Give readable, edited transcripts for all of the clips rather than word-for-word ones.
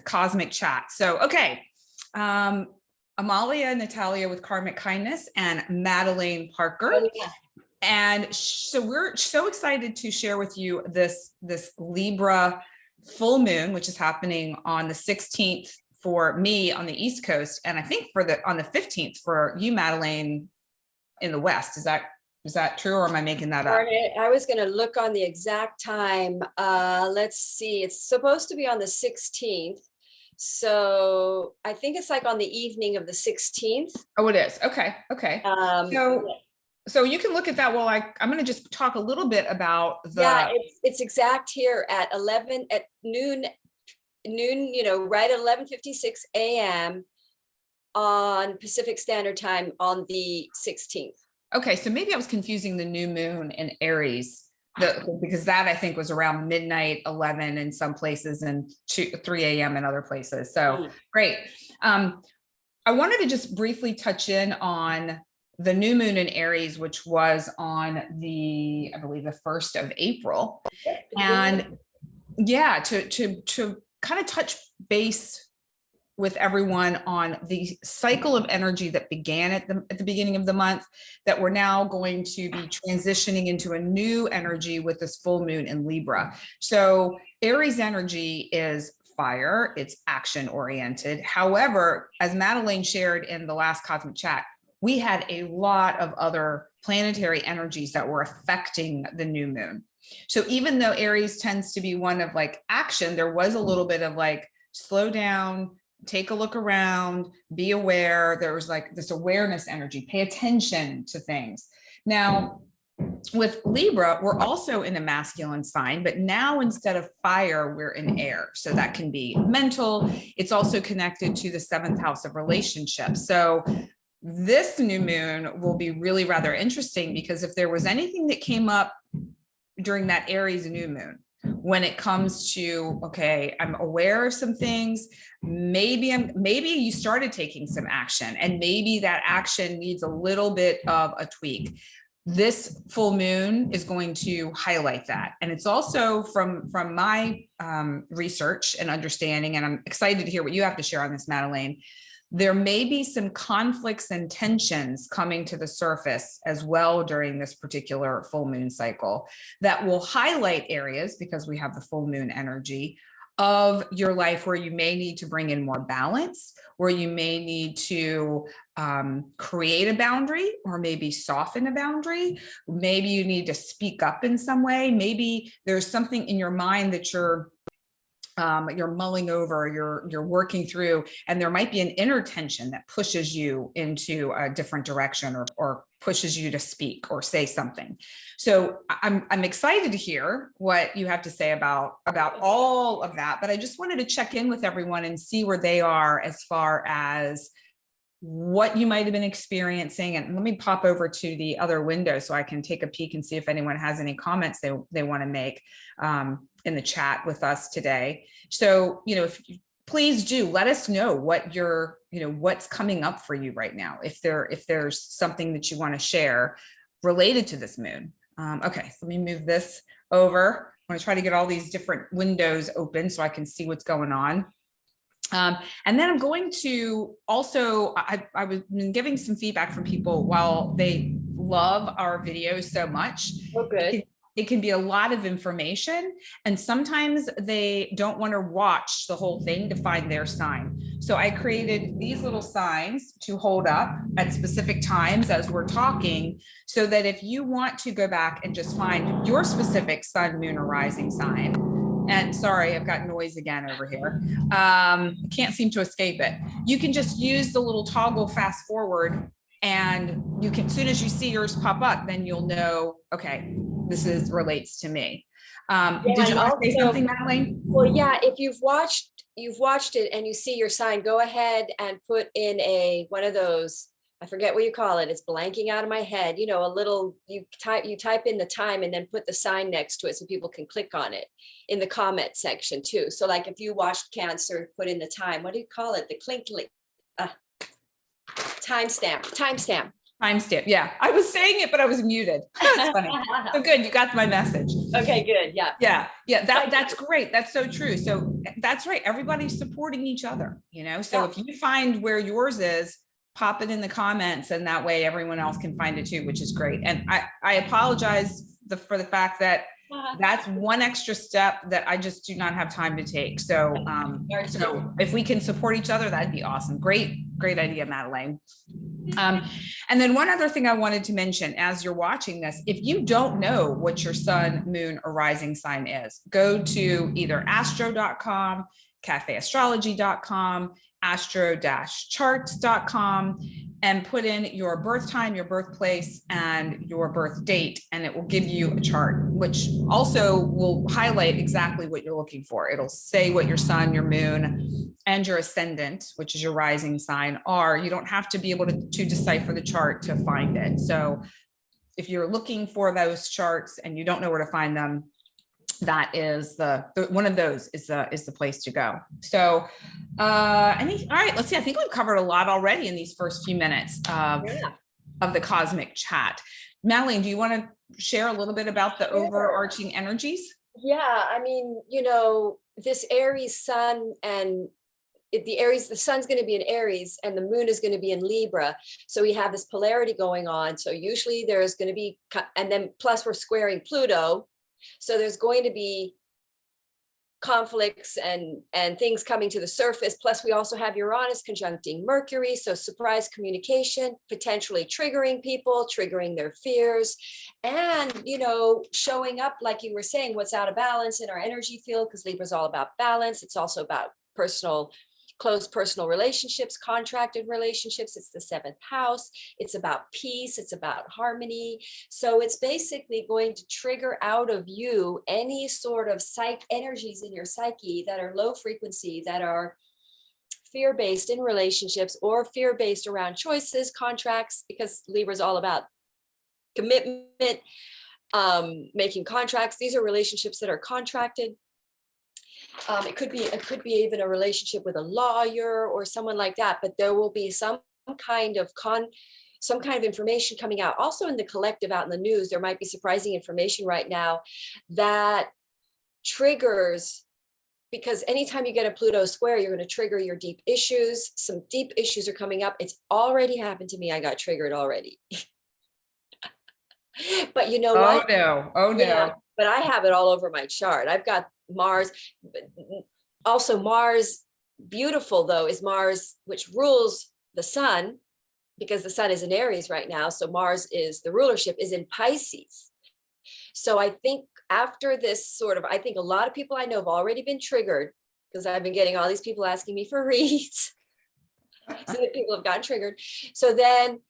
cosmic chat. So, okay. Amalia, Natalia with Karmic Kindness, and Madeleine Parker. Oh, yeah. And so we're so excited to share with you this Libra full moon, which is happening on the 16th for me on the East Coast, and I think on the 15th for you, Madeleine, in the West. Is that true, or am I making that up? I was going to look on the exact time. Let's see. It's supposed to be on the 16th. So I think it's like on the evening of the 16th. Oh, it is. Okay. So you can look at that while I'm going to just talk a little bit about the. Yeah, it's exact here at noon, right at 11:56 a.m. on Pacific Standard Time on the 16th. Okay, so maybe I was confusing the new moon in Aries, because that I think was around midnight, 11 in some places and 3 a.m. in other places. So great. I wanted to just briefly touch in on the new moon in Aries, which was on I believe the 1st of April. And yeah, to kind of touch base with everyone on the cycle of energy that began at the beginning of the month, that we're now going to be transitioning into a new energy with this full moon in Libra. So Aries energy is fire, it's action oriented. However, as Madeleine shared in the last cosmic chat, we had a lot of other planetary energies that were affecting the new moon. So even though Aries tends to be one of like action, there was a little bit of like slow down, take a look around, be aware. There was like this awareness energy, pay attention to things. Now, with Libra, we're also in a masculine sign, but now instead of fire, we're in air. So that can be mental. It's also connected to the 7th house of relationships. So this new moon will be really rather interesting, because if there was anything that came up during that Aries new moon, when it comes to, okay, I'm aware of some things, maybe you started taking some action, and maybe that action needs a little bit of a tweak. This full moon is going to highlight that. And it's also from my research and understanding, and I'm excited to hear what you have to share on this, Madeleine. There may be some conflicts and tensions coming to the surface as well during this particular full moon cycle that will highlight areas, because we have the full moon energy of your life where you may need to bring in more balance, where you may need to create a boundary, or maybe soften a boundary. Maybe you need to speak up in some way. Maybe there's something in your mind that you're mulling over, you're working through, and there might be an inner tension that pushes you into a different direction, or pushes you to speak or say something. So I'm excited to hear what you have to say about all of that, but I just wanted to check in with everyone and see where they are as far as what you might have been experiencing. And let me pop over to the other window so I can take a peek and see if anyone has any comments they want to make in the chat with us today. So, if you please do let us know what what's coming up for you right now. If there's something that you want to share related to this moon. Okay, so let me move this over. I'm going to try to get all these different windows open so I can see what's going on. And then I'm going to also, I've been giving some feedback from people while they love our videos so much. Oh, good. It can be a lot of information, and sometimes they don't want to watch the whole thing to find their sign. So I created these little signs to hold up at specific times as we're talking, so that if you want to go back and just find your specific sun, moon, or rising sign, and sorry, I've got noise again over here. Can't seem to escape it. You can just use the little toggle fast forward, and you can, as soon as you see yours pop up, then you'll know, okay, this relates to me. Did you want to say something, Madeleine? Well, yeah, if you've watched it and you see your sign, go ahead and put in one of those, I forget what you call it. It's blanking out of my head. A little, you type in the time and then put the sign next to it so people can click on it in the comment section too. So like if you watched Cancer, put in the time, what do you call it? The timestamp. Timestamp. Yeah, I was saying it, but I was muted. That's funny. So good, you got my message. Okay, good. Yeah. Yeah. That's great. That's so true. So that's right. Everybody's supporting each other, you know. So if you find where yours is, pop it in the comments, and that way everyone else can find it too, which is great. And I apologize for the fact that that's one extra step that I just do not have time to take. So so if we can support each other, that'd be awesome. Great idea, Madeleine. And then one other thing I wanted to mention as you're watching this, if you don't know what your sun, moon, or rising sign is, go to either astro.com, cafeastrology.com, astro-charts.com, and put in your birth time, your birthplace, and your birth date, and it will give you a chart, which also will highlight exactly what you're looking for. It'll say what your sun, your moon, and your ascendant, which is your rising sign, are. You don't have to be able to decipher the chart to find it. So if you're looking for those charts and you don't know where to find them, that is the one of those is the place to go. So all right, let's see. I think we've covered a lot already in these first few minutes of the cosmic chat. Madeline, do you want to share a little bit about the overarching energies? Yeah, I mean, you know, this Aries sun and the sun's going to be in Aries and the moon is going to be in Libra. So we have this polarity going on. So usually there's going to be, and then plus we're squaring Pluto. So there's going to be conflicts and things coming to the surface. Plus we also have Uranus conjuncting Mercury. So surprise communication, potentially triggering people, triggering their fears, and, you know, showing up, like you were saying, what's out of balance in our energy field, because Libra is all about balance. It's also about close personal relationships, contracted relationships. It's the 7th house. It's about peace. It's about harmony. So it's basically going to trigger out of you any sort of energies in your psyche that are low frequency, that are fear-based in relationships or fear-based around choices, contracts, because Libra is all about commitment, making contracts. These are relationships that are contracted. It could be even a relationship with a lawyer or someone like that, but there will be some kind of information coming out. Also in the collective, out in the news, there might be surprising information right now that triggers, because anytime you get a Pluto square, you're going to trigger your deep issues. Some deep issues are coming up. It's already happened to me. I got triggered already. But you know what? Oh no. Yeah, but I have it all over my chart. I've got Mars. Also Mars, beautiful though, is Mars, which rules the sun, because the sun is in Aries right now. So Mars is the rulership, is in Pisces. So I think after this I think a lot of people I know have already been triggered, because I've been getting all these people asking me for reads. So that people have gotten triggered. So then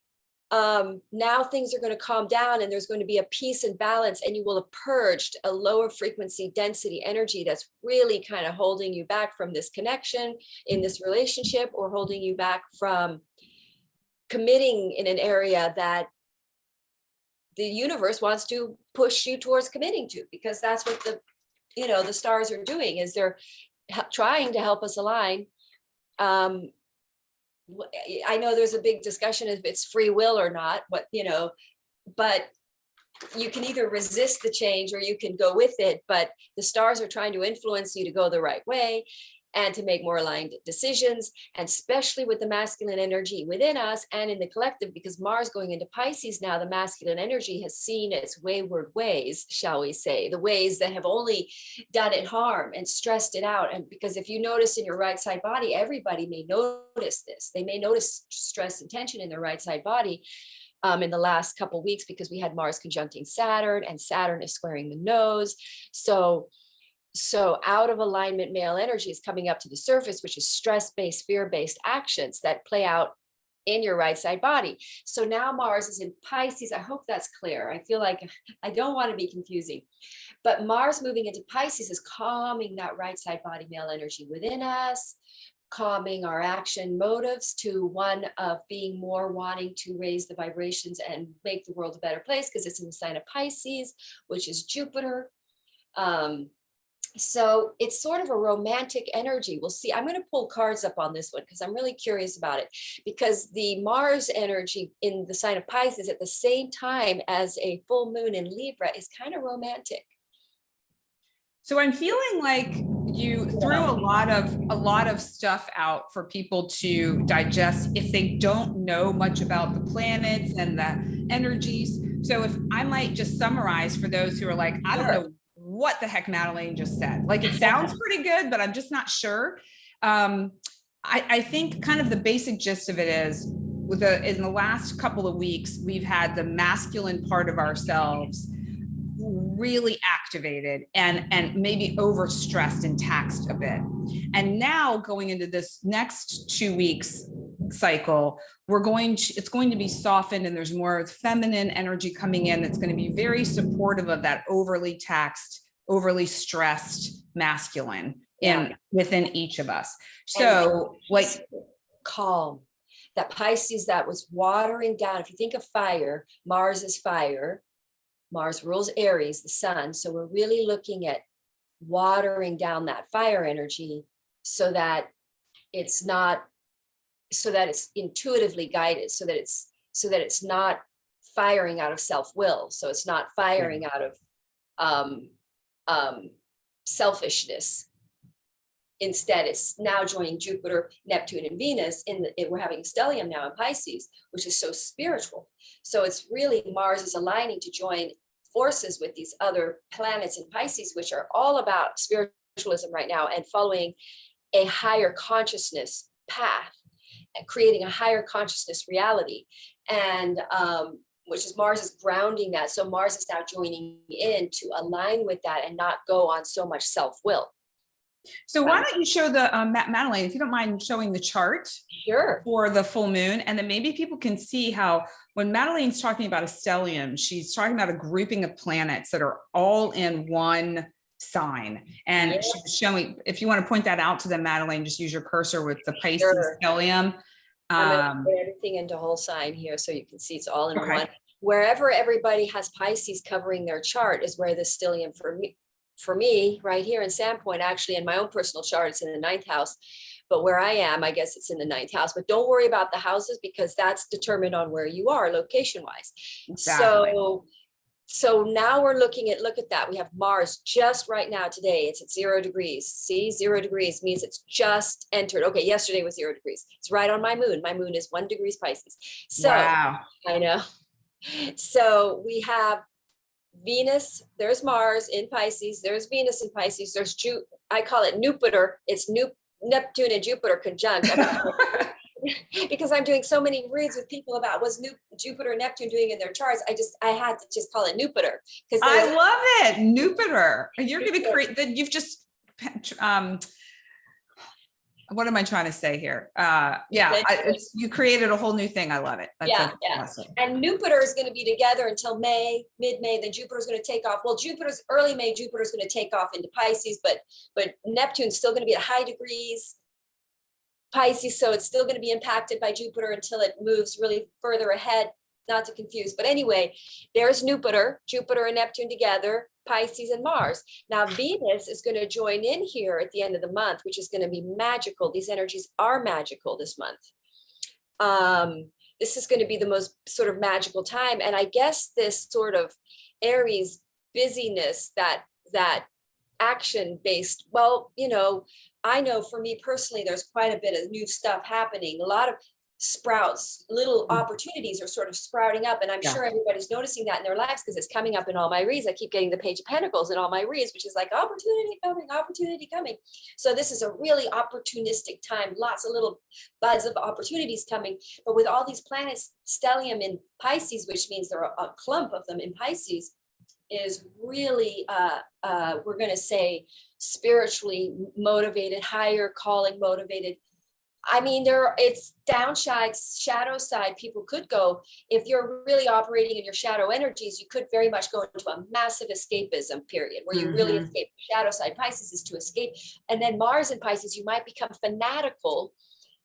now things are going to calm down, and there's going to be a peace and balance, and you will have purged a lower frequency density energy that's really kind of holding you back from this connection in this relationship, or holding you back from committing in an area that the universe wants to push you towards committing to, because that's what the stars are doing, is they're trying to help us align. I know there's a big discussion if it's free will or not, but you can either resist the change or you can go with it, but the stars are trying to influence you to go the right way and to make more aligned decisions, and especially with the masculine energy within us and in the collective, because Mars going into Pisces now, the masculine energy has seen its wayward ways, shall we say, the ways that have only done it harm and stressed it out. And because if you notice in your right side body, everybody may notice this. They may notice stress and tension in their right side body in the last couple of weeks, because we had Mars conjuncting Saturn, and Saturn is squaring the nose. So out of alignment male energy is coming up to the surface, which is stress-based, fear-based actions that play out in your right side body. So now Mars is in Pisces. I hope that's clear. I feel like I don't want to be confusing, but Mars moving into Pisces is calming that right side body male energy within us, calming our action motives to one of being more wanting to raise the vibrations and make the world a better place, because it's in the sign of Pisces, which is Jupiter. So it's sort of a romantic energy. We'll see. I'm going to pull cards up on this one because I'm really curious about it, because the Mars energy in the sign of Pisces at the same time as a full moon in Libra is kind of romantic. So I'm feeling like you threw a lot of stuff out for people to digest if they don't know much about the planets and the energies. So if I might just summarize for those who are like, I don't know what the heck Madeleine just said. Like, it sounds pretty good, but I'm just not sure. I think kind of the basic gist of it is in the last couple of weeks, we've had the masculine part of ourselves really activated and maybe overstressed and taxed a bit. And now going into this next 2 weeks cycle, it's going to be softened, and there's more feminine energy coming in that's going to be very supportive of that overly taxed, overly stressed masculine within each of us. So like calm. That Pisces that was watering down. If you think of fire, Mars is fire. Mars rules Aries, the sun. So we're really looking at watering down that fire energy so that it's intuitively guided, so that it's not firing out of self-will. So it's not firing out of selfishness. Instead, it's now joining Jupiter, Neptune, and Venus. We're having a stellium now in Pisces, which is so spiritual. So it's really Mars is aligning to join forces with these other planets in Pisces, which are all about spiritualism right now and following a higher consciousness path and creating a higher consciousness reality. And which is Mars is grounding that. So Mars is now joining in to align with that and not go on so much self-will. So why don't you show the Madeleine, if you don't mind showing the chart for the full moon, and then maybe people can see how when Madeleine's talking about a stellium, she's talking about a grouping of planets that are all in one sign. And she's showing, if you want to point that out to them, Madeleine, just use your cursor with the Pisces stellium. I'm going to put everything into whole sign here so you can see it's all in one. Wherever everybody has Pisces covering their chart is where the stellium for me, right here in Sandpoint, actually in my own personal chart, it's in the 9th house, but where I am, I guess it's in the 9th house, but don't worry about the houses because that's determined on where you are location wise. Exactly. So now we're look at that. We have Mars just right now today. It's at 0 degrees. See, 0 degrees means it's just entered. Okay. Yesterday was 0 degrees. It's right on my moon. My moon is 1 degree Pisces. So I know. So we have Venus, there's Mars in Pisces, there's Venus in Pisces, there's I call it Nupiter. It's Neptune and Jupiter conjunct. Because I'm doing so many reads with people about what's Jupiter and Neptune doing in their charts. I had to just call it Nupiter. Because I love it, Nupiter. You're going to create that. You've just what am I trying to say here? You created a whole new thing. I love it. That's awesome. And Nupiter is going to be together until mid-May. Then Jupiter is going to take off. Well, early May, Jupiter is going to take off into Pisces, but Neptune's still going to be at high degrees Pisces. So it's still going to be impacted by Jupiter until it moves really further ahead, not to confuse. But anyway, there's Jupiter and Neptune together, Pisces and Mars. Now Venus is going to join in here at the end of the month, which is going to be magical. These energies are magical this month. This is going to be the most sort of magical time. And I guess this sort of Aries busyness, that action based, well, I know for me personally, there's quite a bit of new stuff happening. A lot of little opportunities are sort of sprouting up. And I'm sure everybody's noticing that in their lives because it's coming up in all my reads. I keep getting the Page of Pentacles in all my reads, which is like opportunity coming. So this is a really opportunistic time, lots of little buds of opportunities coming. But with all these planets, stellium in Pisces, which means there are a clump of them in Pisces, is really, we're going to say, spiritually motivated, higher calling motivated. I mean, it's downside, shadow side. People could go, if you're really operating in your shadow energies, you could very much go into a massive escapism period where you really escape. Shadow side Pisces is to escape. And then Mars in Pisces, you might become fanatical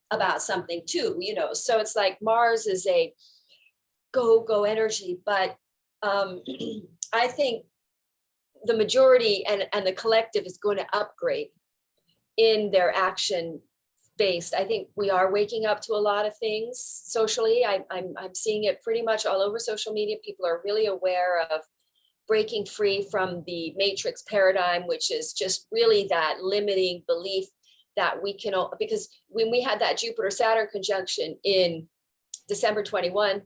about something too, So it's like Mars is a go energy, but I think the majority and the collective is going to upgrade in their action based. I think we are waking up to a lot of things socially. I'm seeing it pretty much all over social media. People are really aware of breaking free from the matrix paradigm, which is just really that limiting belief that we can, because when we had that Jupiter-Saturn conjunction in December 21,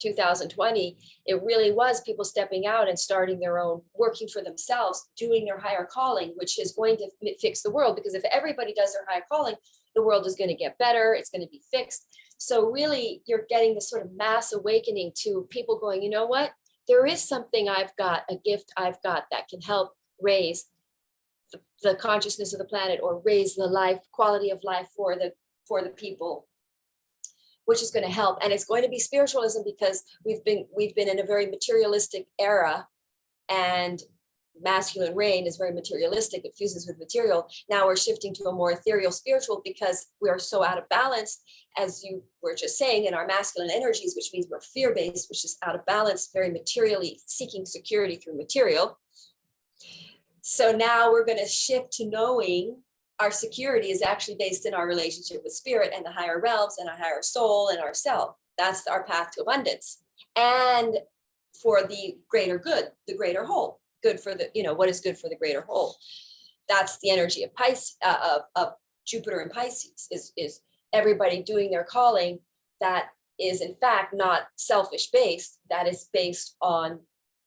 2020, it really was people stepping out and starting their own, working for themselves, doing their higher calling, which is going to fix the world. Because if everybody does their higher calling, the world is going to get better. It's going to be fixed. So really, you're getting this sort of mass awakening to people going, you know what? There is something I've got, a gift I've got that can help raise the consciousness of the planet, or raise the life, quality of life for the people, which is going to help. And it's going to be spiritualism, because we've been in a very materialistic era, and masculine reign is very materialistic. It fuses with material. Now we're shifting to a more ethereal spiritual, because we are so out of balance, as you were just saying, in our masculine energies, which means we're fear-based, which is out of balance, very materially seeking security through material. So now we're going to shift to knowing our security is actually based in our relationship with spirit and the higher realms and our higher soul and ourself. That's our path to abundance. And for the greater good, the greater whole, good for the, what is good for the greater whole. That's the energy of Pisces, of Jupiter and Pisces, is everybody doing their calling. That is in fact not selfish based. That is based on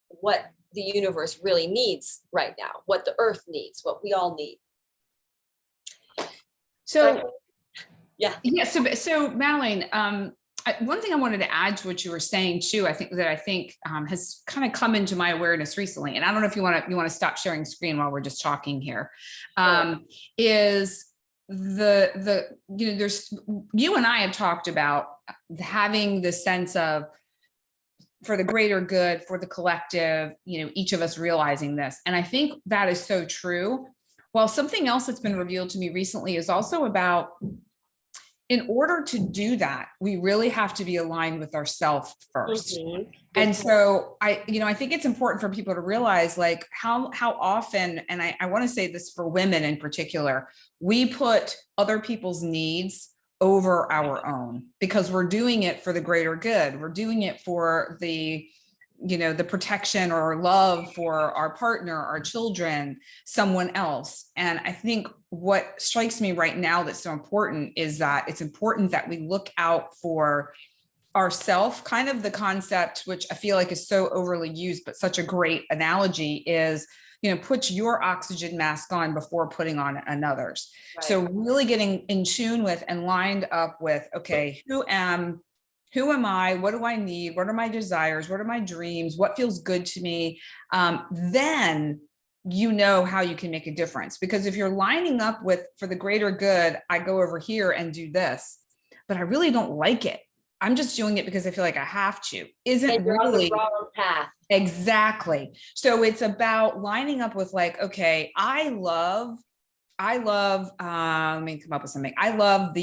what the universe really needs right now, what the earth needs, what we all need. So, yeah. So Madeleine, one thing I wanted to add to what you were saying too, I think has kind of come into my awareness recently, and I don't know if you want to stop sharing screen while we're just talking here, is there's, you and I have talked about having the sense of, for the greater good, for the collective, each of us realizing this. And I think that is so true. Well, something else that's been revealed to me recently is also about, in order to do that, we really have to be aligned with ourselves first. Mm-hmm. And so I think it's important for people to realize, like, how often, and I want to say this for women in particular, we put other people's needs over our own, because we're doing it for the greater good. We're doing it for the protection or love for our partner, our children, someone else. And I think what strikes me right now that's so important is that it's important that we look out for ourself. Kind of the concept, which I feel like is so overly used, but such a great analogy, is put your oxygen mask on before putting on another's. Right. So really getting in tune with and lined up with, okay, who am I? What do I need? What are my desires? What are my dreams? What feels good to me? Then how you can make a difference. Because if you're lining up with, for the greater good, I go over here and do this, but I really don't like it. I'm just doing it because I feel like I have to. Isn't really on the wrong path. Exactly. So it's about lining up with, like, okay, I love, let me come up with something. I love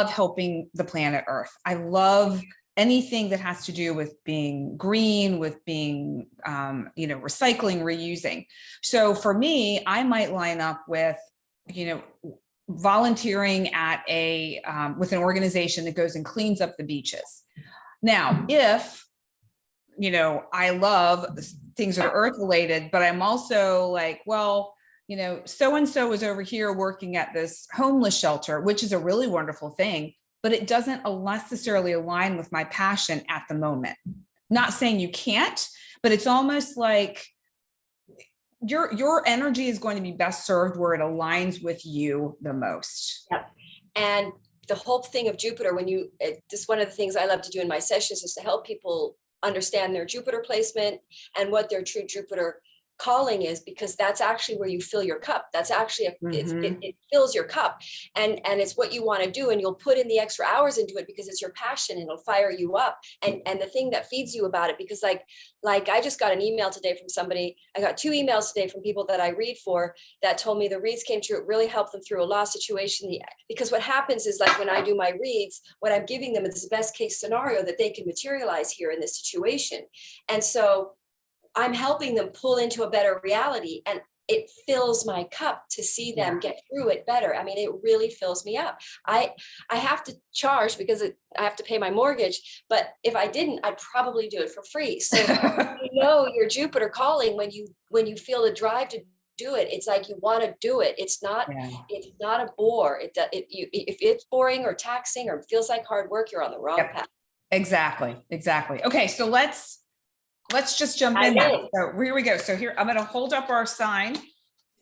helping the planet Earth. I love anything that has to do with being green, with being, recycling, reusing. So for me, I might line up with, volunteering at with an organization that goes and cleans up the beaches. Now, if, I love things that are earth related, but I'm also like, well, so-and-so is over here working at this homeless shelter, which is a really wonderful thing, but it doesn't necessarily align with my passion at the moment. Not saying you can't, but it's almost like your energy is going to be best served where it aligns with you the most. Yep. And the whole thing of Jupiter, this is one of the things I love to do in my sessions, is to help people understand their Jupiter placement and what their true Jupiter calling is, because that's actually where you fill your cup. That's actually it fills your cup, and it's what you want to do, and you'll put in the extra hours into it because it's your passion, and it'll fire you up, and the thing that feeds you about it. Because like I just got an email today from somebody. I got 2 emails today from people that I read for, that told me the reads came true. It really helped them through a lost situation. Because what happens is, like, when I do my reads, what I'm giving them is the best case scenario that they can materialize here in this situation. And so I'm helping them pull into a better reality, and it fills my cup to see them get through it better. I mean, it really fills me up. I have to charge because I have to pay my mortgage, but if I didn't, I'd probably do it for free. So you know your Jupiter calling when you feel the drive to do it. It's like you want to do it. It's not a bore. If it's boring or taxing or feels like hard work, you're on the wrong path. Exactly. Okay, so let's just jump in there. So here we go. So here, I'm going to hold up our sign.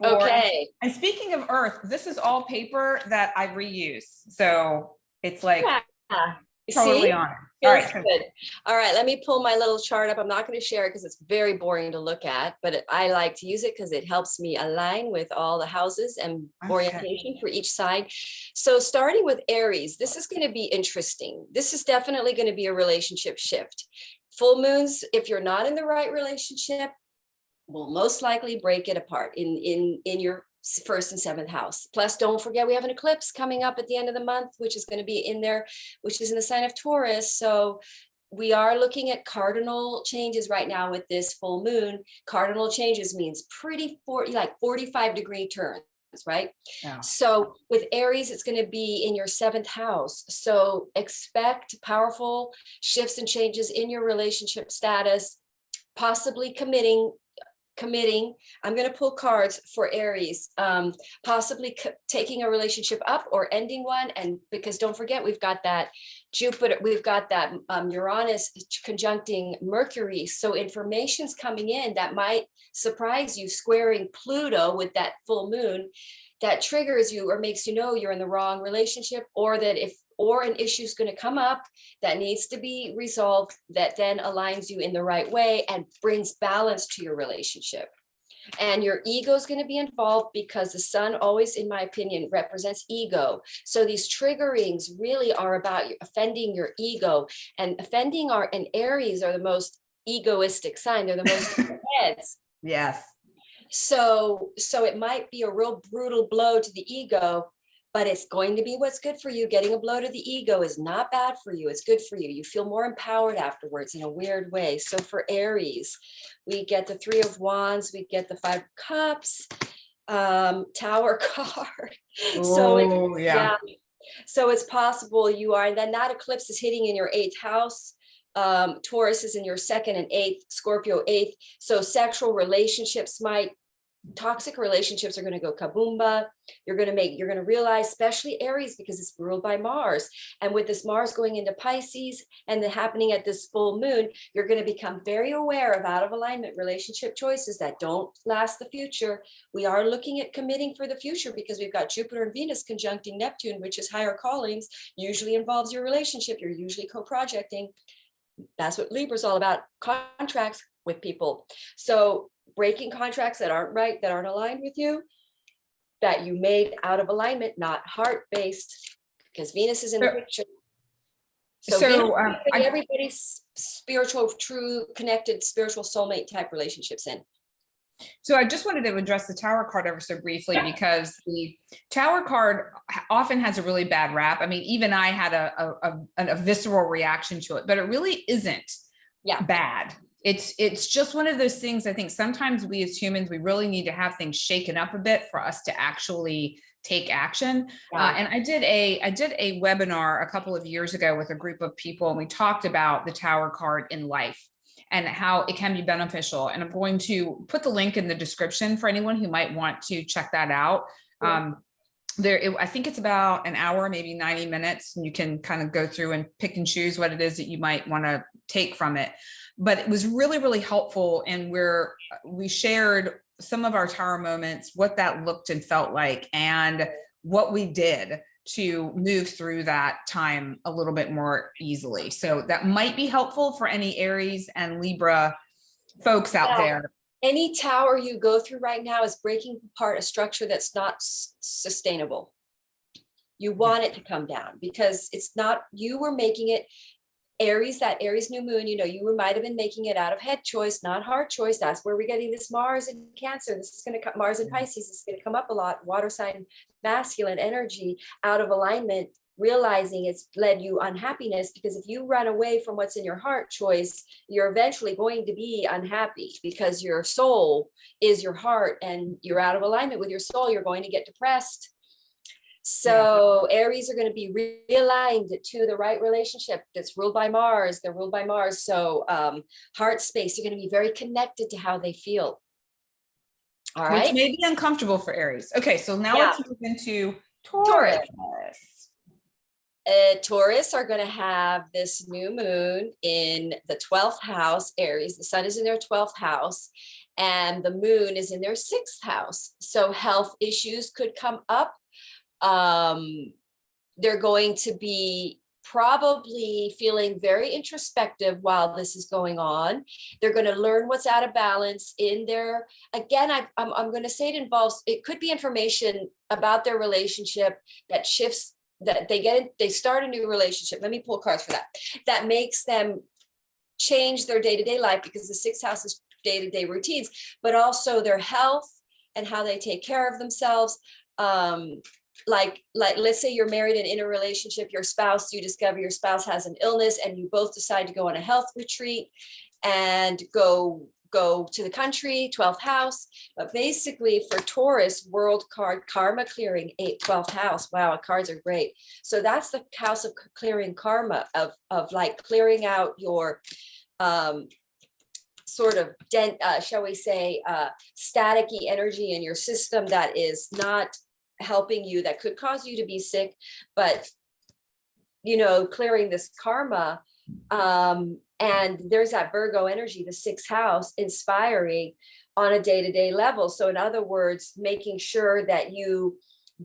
Okay. And speaking of Earth, this is all paper that I reuse. So it's like totally on it. All right. Good. All right. Let me pull my little chart up. I'm not going to share it because it's very boring to look at, but I like to use it because it helps me align with all the houses and orientation for each side. So starting with Aries, this is going to be interesting. This is definitely going to be a relationship shift. Full moons, if you're not in the right relationship, will most likely break it apart in your first and seventh house. Plus, don't forget, we have an eclipse coming up at the end of the month, which is going to be in there, which is in the sign of Taurus. So we are looking at cardinal changes right now with this full moon. Cardinal changes means pretty 45-degree turns. Right. Yeah. So with Aries, it's going to be in your seventh house. So expect powerful shifts and changes in your relationship status, possibly committing. I'm going to pull cards for Aries, possibly taking a relationship up or ending one. And because don't forget, we've got that Jupiter, we've got that Uranus conjuncting Mercury. So information's coming in that might surprise you, squaring Pluto with that full moon that triggers you or makes you know you're in the wrong relationship, or that an issue is going to come up that needs to be resolved, that then aligns you in the right way and brings balance to your relationship. And your ego is going to be involved because the sun always, in my opinion, represents ego. So these triggerings really are about offending your ego, and and Aries are the most egoistic sign. They're the most heads. Yes. So it might be a real brutal blow to the ego, but it's going to be what's good for you. Getting a blow to the ego is not bad for you. It's good for you. You feel more empowered afterwards in a weird way. So for Aries, we get the 3 of Wands, we get the 5 of Cups, Tower card. So it's possible you are, and then that eclipse is hitting in your 8th house. Taurus is in your 2nd and 8th, Scorpio 8th. So toxic relationships are going to go kaboomba. You're going to realize, especially Aries, because it's ruled by Mars. And with this Mars going into Pisces and then happening at this full moon, you're going to become very aware of out of alignment relationship choices that don't last the future. We are looking at committing for the future because we've got Jupiter and Venus conjuncting Neptune, which is higher callings, usually involves your relationship. You're usually co-projecting. That's what Libra is all about, contracts with people. So breaking contracts that aren't right, that aren't aligned with you, that you made out of alignment, not heart-based, because Venus is in the picture. So everybody's spiritual, true, connected, spiritual soulmate type relationships in. So I just wanted to address the Tower card ever so briefly, because the Tower card often has a really bad rap. I mean, even I had a visceral reaction to it, but it really isn't bad. It's just one of those things. I think sometimes we as humans, we really need to have things shaken up a bit for us to actually take action. And I did a webinar a couple of years ago with a group of people, and we talked about the Tower card in life and how it can be beneficial. And I'm going to put the link in the description for anyone who might want to check that out. I think it's about an hour, maybe 90 minutes, and you can kind of go through and pick and choose what it is that you might want to take from it. But it was really, really helpful. And we shared some of our Tower moments, what that looked and felt like, and what we did to move through that time a little bit more easily. So that might be helpful for any Aries and Libra folks out there. Any Tower you go through right now is breaking apart a structure that's not sustainable. You want it to come down because it's not, you were making it. Aries, that Aries new moon, you might have been making it out of head choice, not heart choice. That's where we're getting this Mars in Cancer. This is going to come, Mars in Pisces is going to come up a lot. Water sign, masculine energy, out of alignment, realizing it's led you unhappiness, because if you run away from what's in your heart choice, you're eventually going to be unhappy, because your soul is your heart and you're out of alignment with your soul. You're going to get depressed. So Aries are going to be realigned to the right relationship that's ruled by Mars. They're ruled by Mars. So heart space, you're going to be very connected to how they feel. All right. Which may be uncomfortable for Aries. Okay, so now let's move into Taurus. Taurus. Taurus are going to have this new moon in the 12th house, Aries. The sun is in their 12th house and the moon is in their 6th house. So health issues could come up. They're going to be probably feeling very introspective while this is going on. They're going to learn what's out of balance in their, again, I'm going to say it could be information about their relationship that shifts, that they start a new relationship. Let me pull cards for that makes them change their day-to-day life, because the 6th house is day-to-day routines, but also their health and how they take care of themselves. Like let's say you're married and in a relationship, you discover your spouse has an illness and you both decide to go on a health retreat and go to the country, 12th house. But basically for Taurus, world card, karma clearing, 12th house. Wow, cards are great. So that's the house of clearing karma, of like clearing out your sort of shall we say, staticky energy in your system that is not helping you, that could cause you to be sick, but clearing this karma. And there's that Virgo energy, the 6th house, inspiring on a day-to-day level. So in other words, making sure that you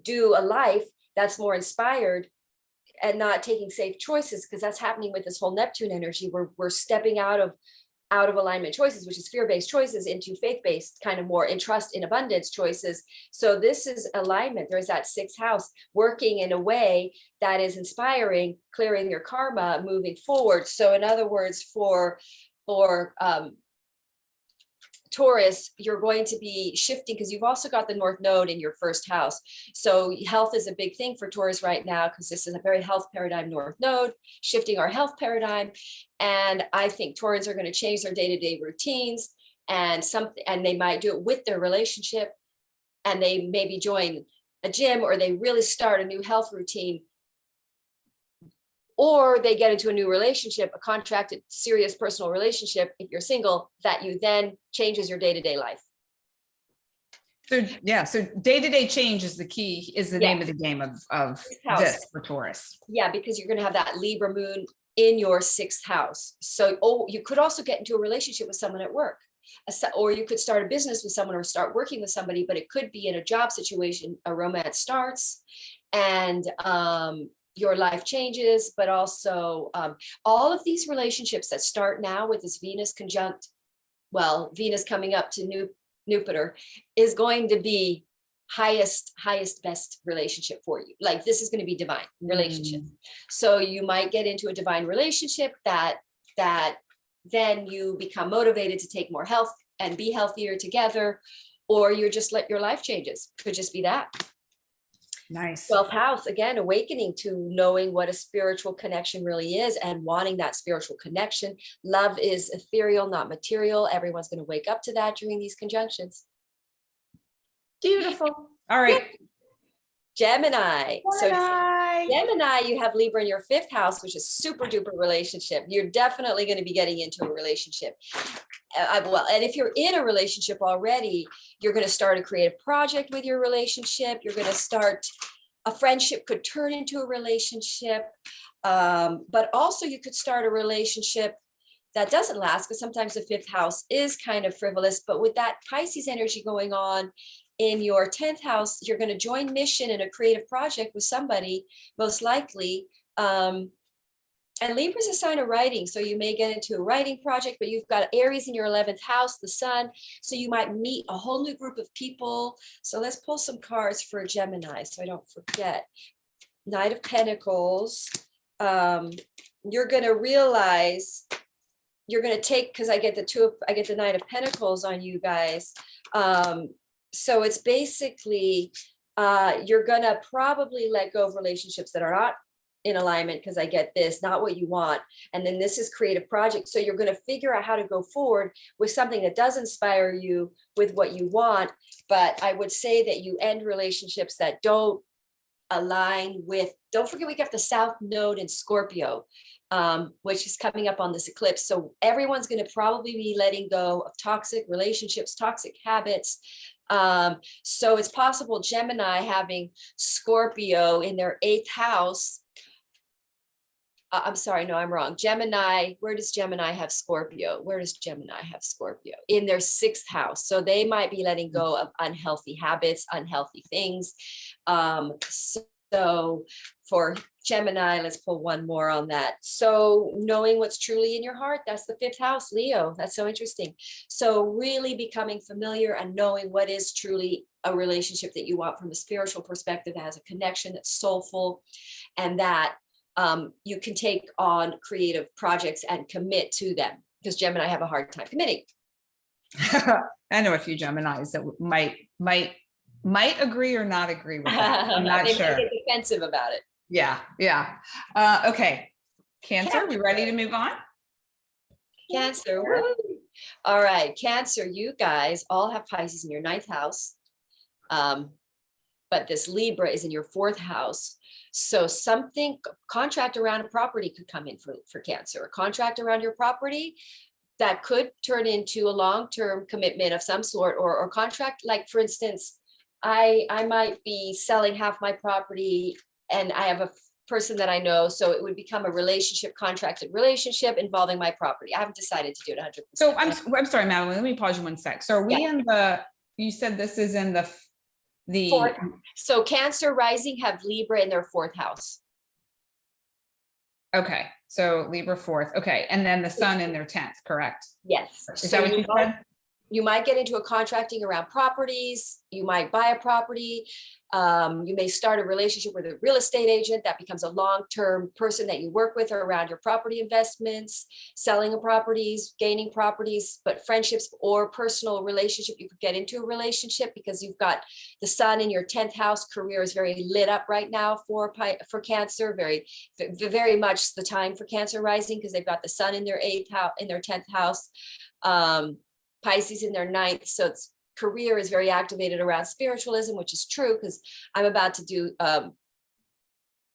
do a life that's more inspired and not taking safe choices, because that's happening with this whole Neptune energy. We're stepping out of alignment choices, which is fear-based choices, into faith-based, kind of more in trust, in abundance choices. So this is alignment. There's that 6th house working in a way that is inspiring, clearing your karma, moving forward. So in other words, for Taurus, you're going to be shifting, because you've also got the North Node in your 1st house. So health is a big thing for Taurus right now, because this is a very health paradigm, North Node, shifting our health paradigm. And I think Taurans are going to change their day-to-day routines, and they might do it with their relationship, and they maybe join a gym, or they really start a new health routine, or they get into a new relationship, a contracted, serious personal relationship, if you're single, that you then changes your day-to-day life. So so day-to-day change is the key, is the name of the game of this for Taurus. Yeah, because you're going to have that Libra moon in your 6th house. So you could also get into a relationship with someone at work, or you could start a business with someone, or start working with somebody, but it could be in a job situation, a romance starts, and your life changes. But also all of these relationships that start now with this Venus conjunct, Venus coming up to Jupiter, is going to be highest, best relationship for you. Like, this is going to be divine relationship. So you might get into a divine relationship that then you become motivated to take more health and be healthier together, or you just let your life changes. Could just be that. Nice. 12th house, again, awakening to knowing what a spiritual connection really is and wanting that spiritual connection. Love is ethereal, not material. Everyone's going to wake up to that during these conjunctions. Beautiful. All right. Gemini. So Gemini, you have Libra in your 5th house, which is super duper relationship. You're definitely going to be getting into a relationship. And if you're in a relationship already, you're going to start a creative project with your relationship. You're going to start a friendship, could turn into a relationship. But also you could start a relationship that doesn't last, because sometimes the 5th house is kind of frivolous. But with that Pisces energy going on in your 10th house, you're going to join mission in a creative project with somebody, most likely. And Libra is a sign of writing. So you may get into a writing project, but you've got Aries in your 11th house, the sun. So you might meet a whole new group of people. So let's pull some cards for Gemini, so I don't forget. Knight of Pentacles. You're going to realize, you're going to take, because I get the Knight of Pentacles on you guys. So it's basically, you're going to probably let go of relationships that are not in alignment because I get this, not what you want. And then this is creative project. So you're going to figure out how to go forward with something that does inspire you with what you want. But I would say that you end relationships that don't align with, don't forget, we got the South Node in Scorpio, which is coming up on this eclipse. So everyone's going to probably be letting go of toxic relationships, toxic habits. So it's possible Gemini having Scorpio in their 8th house. I'm sorry, no, I'm wrong. Gemini, where does Gemini have Scorpio? Where does Gemini have Scorpio? In their 6th house. So they might be letting go of unhealthy habits, unhealthy things. So for Gemini, let's pull one more on that. So knowing what's truly in your heart, that's the 5th house, Leo. That's so interesting. So really becoming familiar and knowing what is truly a relationship that you want from a spiritual perspective that has a connection that's soulful, and that you can take on creative projects and commit to them, because Gemini have a hard time committing. I know a few Geminis that might agree or not agree with that. I'm not they sure. might get defensive about it. Yeah. Okay. Cancer, we ready to move on? Cancer. Woo. All right. Cancer, you guys all have Pisces in your 9th house. But this Libra is in your 4th house. So something, contract around a property could come in for Cancer. A contract around your property that could turn into a long-term commitment of some sort, or contract. Like, for instance, I might be selling half my property and I have a person that I know. So it would become a relationship, contracted relationship involving my property. I haven't decided to do it 100%. So I'm sorry, Madeline, let me pause you one sec. So are we in you said this is in the fourth. So Cancer rising have Libra in their 4th house. Okay. So Libra 4th. Okay. And then the sun in their 10th, correct? Yes. Is that what you said? You might get into a contracting around properties. You might buy a property. You may start a relationship with a real estate agent that becomes a long-term person that you work with around your property investments, selling of properties, gaining properties, but friendships or personal relationship. You could get into a relationship because you've got the sun in your 10th house. Career is very lit up right now for Cancer. Very much the time for Cancer rising, because they've got the sun in their 8th house, in their 10th house. Pisces in their 9th. So it's career is very activated around spiritualism, which is true, because I'm about to do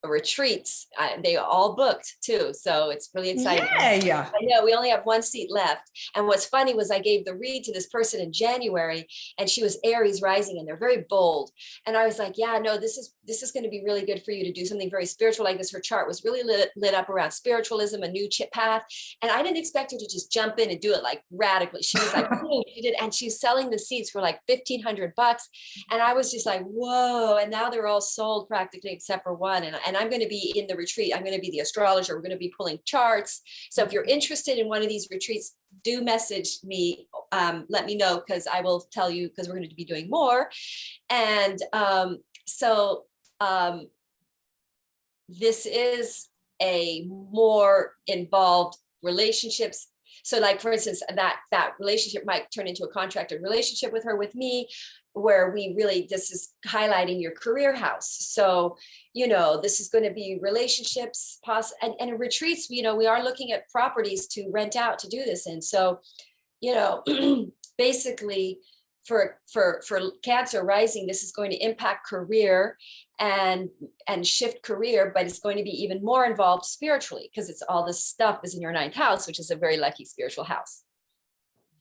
retreats. They all booked too. So it's really exciting. Yeah. I know we only have 1 seat left. And what's funny was I gave the read to this person in January, and she was Aries rising, and they're very bold. And I was like, yeah, no, this is going to be really good for you to do something very spiritual like this. Her chart was really lit up around spiritualism, a new path. And I didn't expect her to just jump in and do it like radically. She was like, oh, she did. And she's selling the seats for like $1,500. And I was just like, whoa. And now they're all sold practically except for one. And I'm going to be in the retreat. I'm going to be the astrologer. We're going to be pulling charts. So if you're interested in one of these retreats, do message me. Let me know, because I will tell you, because we're going to be doing more. And this is a more involved relationships. So like, for instance, that relationship might turn into a contracted relationship with her, with me, where this is highlighting your career house. So, this is going to be relationships, and retreats, we are looking at properties to rent out to do this in. So, basically for Cancer rising, this is going to impact career and shift career, but it's going to be even more involved spiritually, because it's all this stuff is in your 9th house, which is a very lucky spiritual house.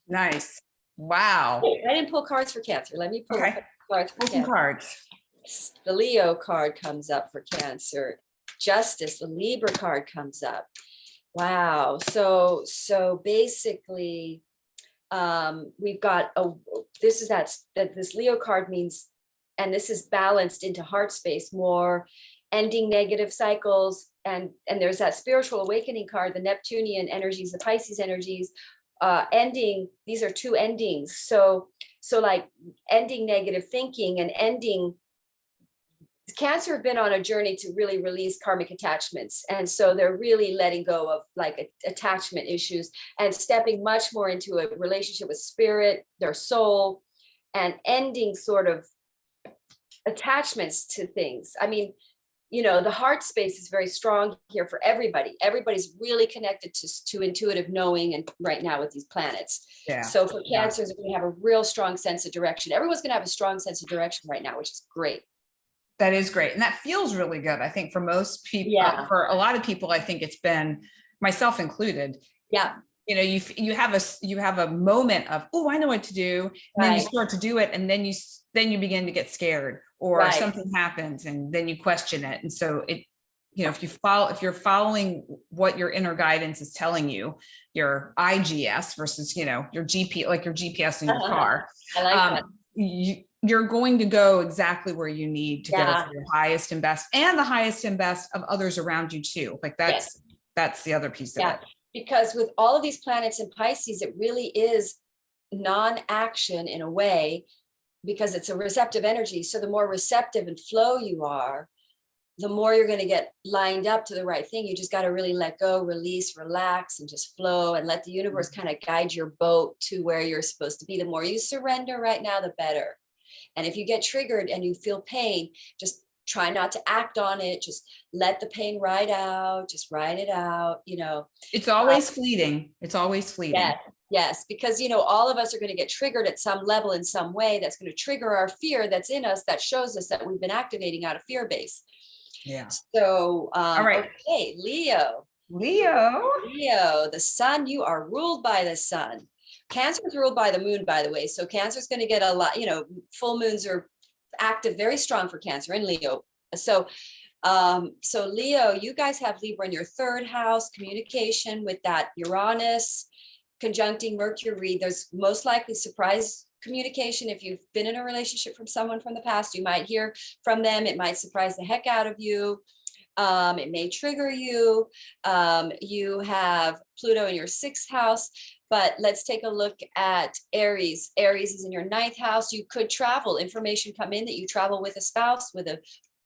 Nice. Wow. I didn't pull cards for Cancer. Let me pull cards for Cancer. Cards. The Leo card comes up for Cancer. Justice, the Libra card comes up. Wow. So basically, we've got this Leo card means, and this is balanced into heart space, more ending negative cycles. And there's that spiritual awakening card, the Neptunian energies, the Pisces energies, ending. These are 2 endings. So like ending negative thinking and ending. Cancer have been on a journey to really release karmic attachments. And so they're really letting go of like attachment issues and stepping much more into a relationship with spirit, their soul, and ending sort of attachments to things. I mean, you know, the heart space is very strong here for everybody. Everybody's really connected to intuitive knowing, and right now with these planets. Yeah. So for Yeah. Cancers, we have a real strong sense of direction. Everyone's going to have a strong sense of direction right now, which is great. That is great. And that feels really good. I think for most people, Yeah. for a lot of people, I think it's been, myself included. Yeah. You know, you have a moment of, oh, I know what to do. And then you Right. start to do it. And then you begin to get scared, or Right. something happens and then you question it. And so you know, if you're following what your inner guidance is telling you, your IGS versus, you know, your GP, like your GPS in your car, I like that. you're going to go exactly where you need to go Yeah. for your highest and best, and the highest and best of others around you too. Like Yes. that's the other piece of Yeah. it. Because with all of these planets in Pisces, it really is non-action in a way, because it's a receptive energy. So the more receptive and flow you are, the more you're going to get lined up to the right thing. You just got to really let go, release, relax, and just flow, and let the universe kind of guide your boat to where you're supposed to be. The more you surrender right now, the better. And if you get triggered and you feel pain, just try not to act on it. Just let the pain ride out. Just ride it out. You know, It's always fleeting. It's always fleeting. yes, yes, because, you know, all of us are going to get triggered at some level in some way. That's going to trigger our fear that's in us, that shows us that we've been activating out of fear base. Yeah. So, All right. okay, Leo, the sun, you are ruled by the sun. Cancer is ruled by the moon, by the way. So Cancer is going to get a lot, you know, full moons are active, very strong for Cancer and Leo. So, so Leo, you guys have Libra in your third house, communication with that Uranus conjuncting Mercury. There's most likely surprise communication. If you've been in a relationship from someone from the past, you might hear from them. It might surprise the heck out of you. It may trigger you. You have Pluto in your sixth house, but let's take a look at Aries. Aries is in your ninth house. You could travel, information come in that you travel with a spouse,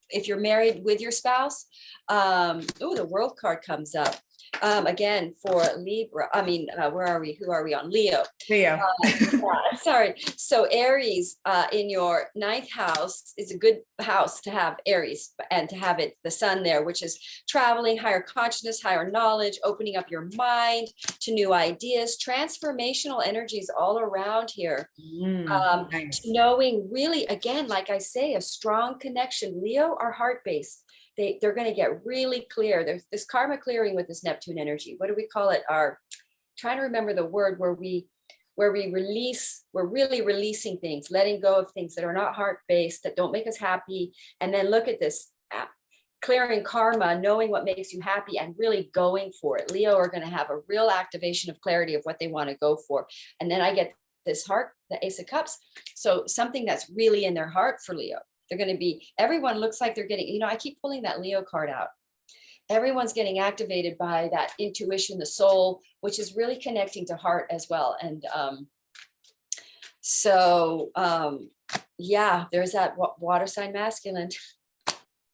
if you're married with your spouse. Oh, the World card comes up. Again, for Libra, where are we? Who are we on? Leo. Sorry. So Aries in your ninth house is a good house to have Aries, and to have it, the sun there, which is traveling, higher consciousness, higher knowledge, opening up your mind to new ideas, transformational energies all around here. Nice. Knowing really, again, like I say, a strong connection. Leo are heart-based. They're going to get really clear. There's this karma clearing with this Neptune energy. What do we call it? Trying to remember the word where we release, we're really releasing things, letting go of things that are not heart-based, that don't make us happy. And then look at this, clearing karma, knowing what makes you happy and really going for it. Leo are going to have a real activation of clarity of what they want to go for. And then I get this heart, the Ace of Cups. So something that's really in their heart for Leo. They're going to be, everyone looks like they're getting, you know, I keep pulling that Leo card out. Everyone's getting activated by that intuition, the soul, which is really connecting to heart as well. And yeah, there's that water sign masculine.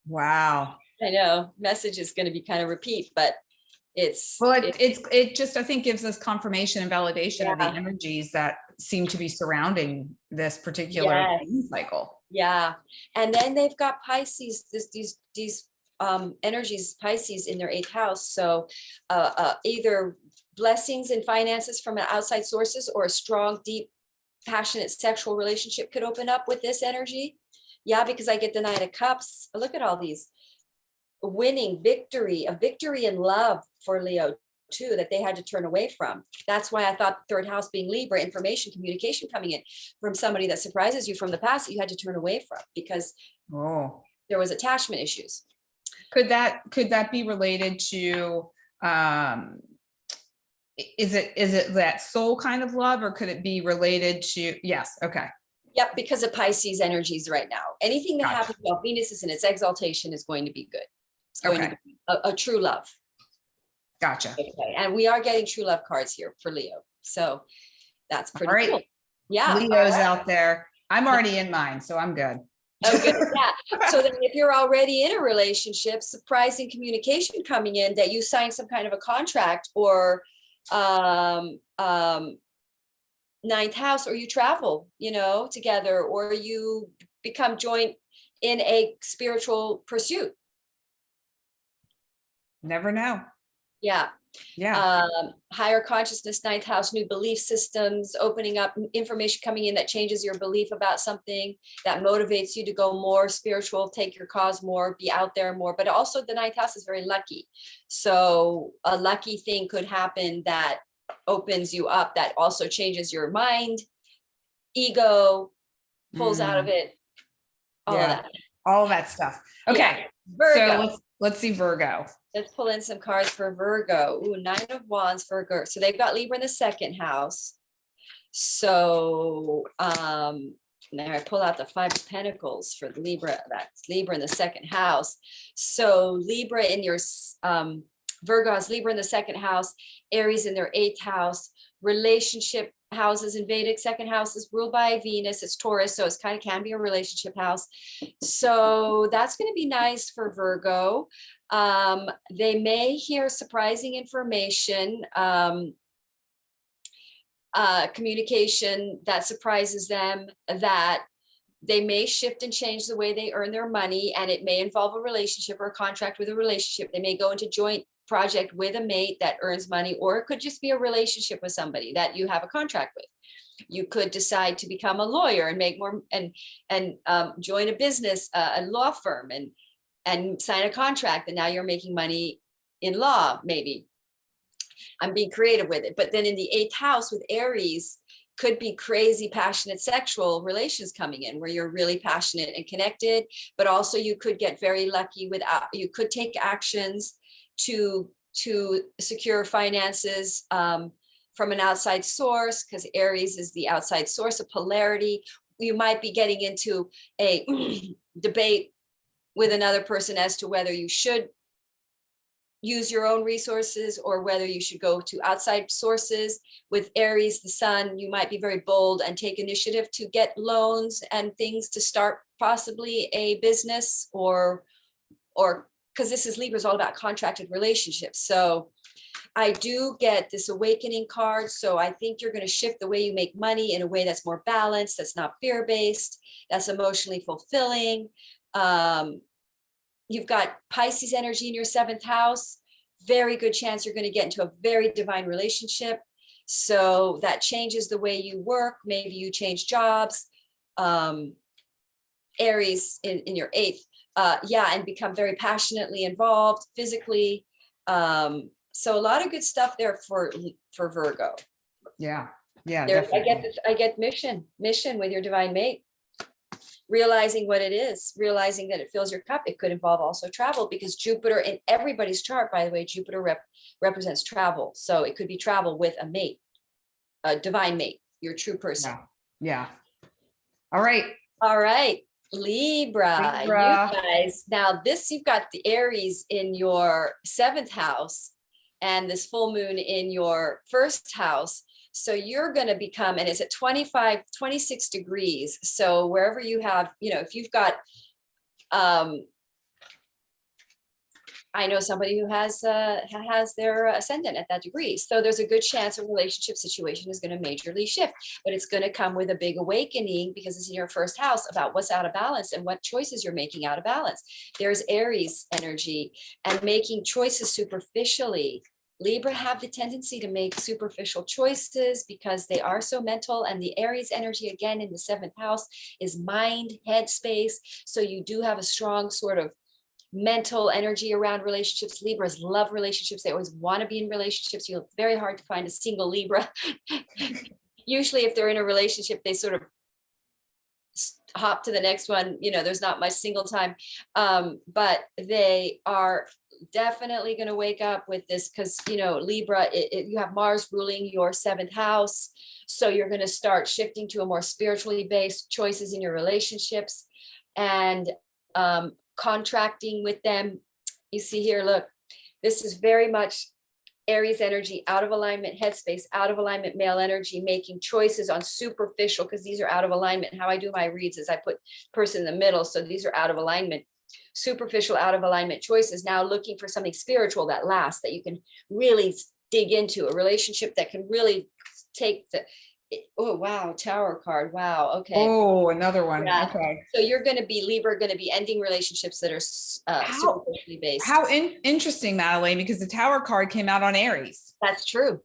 Wow. I know, message is going to be kind of repeat, but it just, I think, gives us confirmation and validation of the energies that seem to be surrounding this particular cycle. Yeah. And then they've got Pisces, these energies, Pisces in their eighth house. So either blessings and finances from outside sources, or a strong, deep, passionate sexual relationship could open up with this energy. Yeah, because I get the Nine of Cups. Look at all these. Winning, victory, a victory in love for Leo too, that they had to turn away from. That's why I thought third house being Libra, information, communication coming in from somebody that surprises you from the past that you had to turn away from because there was attachment issues. Could that be related to is it that soul kind of love, or could it be related to, yes, okay. Yep, because of Pisces energies right now. Anything that happens while Venus is in its exaltation is going to be good. It's going to be a true love. Gotcha. Okay. And we are getting true love cards here for Leo. So that's pretty cool. Yeah. Leo's out there. I'm already in mine, so I'm good. Oh, good. Yeah. So then if you're already in a relationship, surprising communication coming in that you sign some kind of a contract, or ninth house, or you travel, you know, together, or you become joint in a spiritual pursuit. Never know. Yeah. Yeah. Higher consciousness, ninth house, new belief systems, opening up, information coming in that changes your belief about something, that motivates you to go more spiritual, take your cause more, be out there more. But also the ninth house is very lucky. So a lucky thing could happen that opens you up, that also changes your mind, ego, pulls out of it, all of that. All of that stuff. Okay. Yeah. Virgo. So let's see Virgo. Let's pull in some cards for Virgo. Ooh, 9 of Wands, Virgo. So they've got Libra in the second house. So now I pull out the 5 of Pentacles for Libra. That's Libra in the second house. So Libra in your Virgo has Libra in the second house, Aries in their 8th house, relationship houses in Vedic second house is ruled by Venus. It's Taurus, so it's kind of can be a relationship house. So that's going to be nice for Virgo. They may hear surprising information, communication that surprises them, that they may shift and change the way they earn their money, and it may involve a relationship or a contract with a relationship. They may go into joint project with a mate that earns money, or it could just be a relationship with somebody that you have a contract with. You could decide to become a lawyer and make more and join a business, a law firm, and sign a contract, and now you're making money in law. Maybe I'm being creative with it. But then in the 8th house with Aries could be crazy, passionate sexual relations coming in where you're really passionate and connected, but also you could get very lucky you could take actions to secure finances from an outside source, because Aries is the outside source of polarity. You might be getting into a debate with another person as to whether you should use your own resources or whether you should go to outside sources. With Aries, the sun, you might be very bold and take initiative to get loans and things to start possibly a business, or because this is Libra, is all about contracted relationships. So I do get this awakening card. So I think you're going to shift the way you make money in a way that's more balanced, that's not fear-based, that's emotionally fulfilling. You've got Pisces energy in your 7th house. Very good chance you're going to get into a very divine relationship. So that changes the way you work. Maybe you change jobs. Aries in your 8th. And become very passionately involved physically. So a lot of good stuff there for Virgo. Yeah. Yeah. I get mission with your divine mate. Realizing what it is, realizing that it fills your cup. It could involve also travel, because Jupiter in everybody's chart, by the way, Jupiter represents travel. So it could be travel with a mate, a divine mate, your true person. Yeah. All right. Libra. You guys, now you've got the Aries in your 7th house and this full moon in your 1st house. So you're going to become, and it's at 26 degrees. So wherever you have, if you've got, I know somebody who has their ascendant at that degree. So there's a good chance a relationship situation is going to majorly shift, but it's going to come with a big awakening because it's in your 1st house about what's out of balance and what choices you're making out of balance. There's Aries energy and making choices superficially. Libra have the tendency to make superficial choices because they are so mental, and the Aries energy again in the 7th house is mind, head space. So you do have a strong sort of mental energy around relationships. Libras love relationships. They always want to be in relationships. It's very hard to find a single Libra. Usually if they're in a relationship, they sort of hop to the next one. There's not much single time, but they are definitely going to wake up with this because, Libra, you have Mars ruling your 7th house. So you're going to start shifting to a more spiritually based choices in your relationships and contracting with them. You see here, look, this is very much Aries energy, out of alignment, headspace, out of alignment, male energy, making choices on superficial, because these are out of alignment. How I do my reads is I put person in the middle. So these are out of alignment, superficial, out of alignment choices. Now looking for something spiritual that lasts, that you can really dig into, a relationship that can really take Oh, wow. Tower card. Wow. Okay. Oh, another one. Yeah. Okay. So you're going to be Libra, going to be ending relationships that are How superficially based. how interesting, Madeleine, because the Tower card came out on Aries, That's true.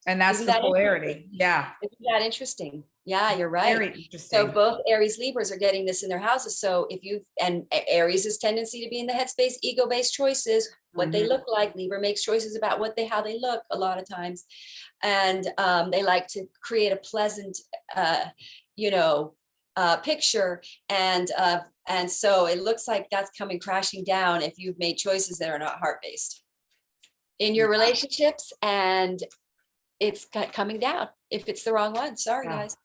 and that's Isn't the that interesting? polarity. Yeah, Isn't that interesting? Yeah, you're right. very So interesting. both Aries Libras are getting this in their houses. So if you, and Aries' tendency to be in the headspace, ego-based choices, what they Mhm. look like. Libra makes choices about how they look a lot of times. And they like to create a pleasant, you know, picture. And so it looks like that's coming crashing down if you've made choices that are not heart-based in your relationships, and it's coming down if it's the wrong one. Sorry, Yeah. guys.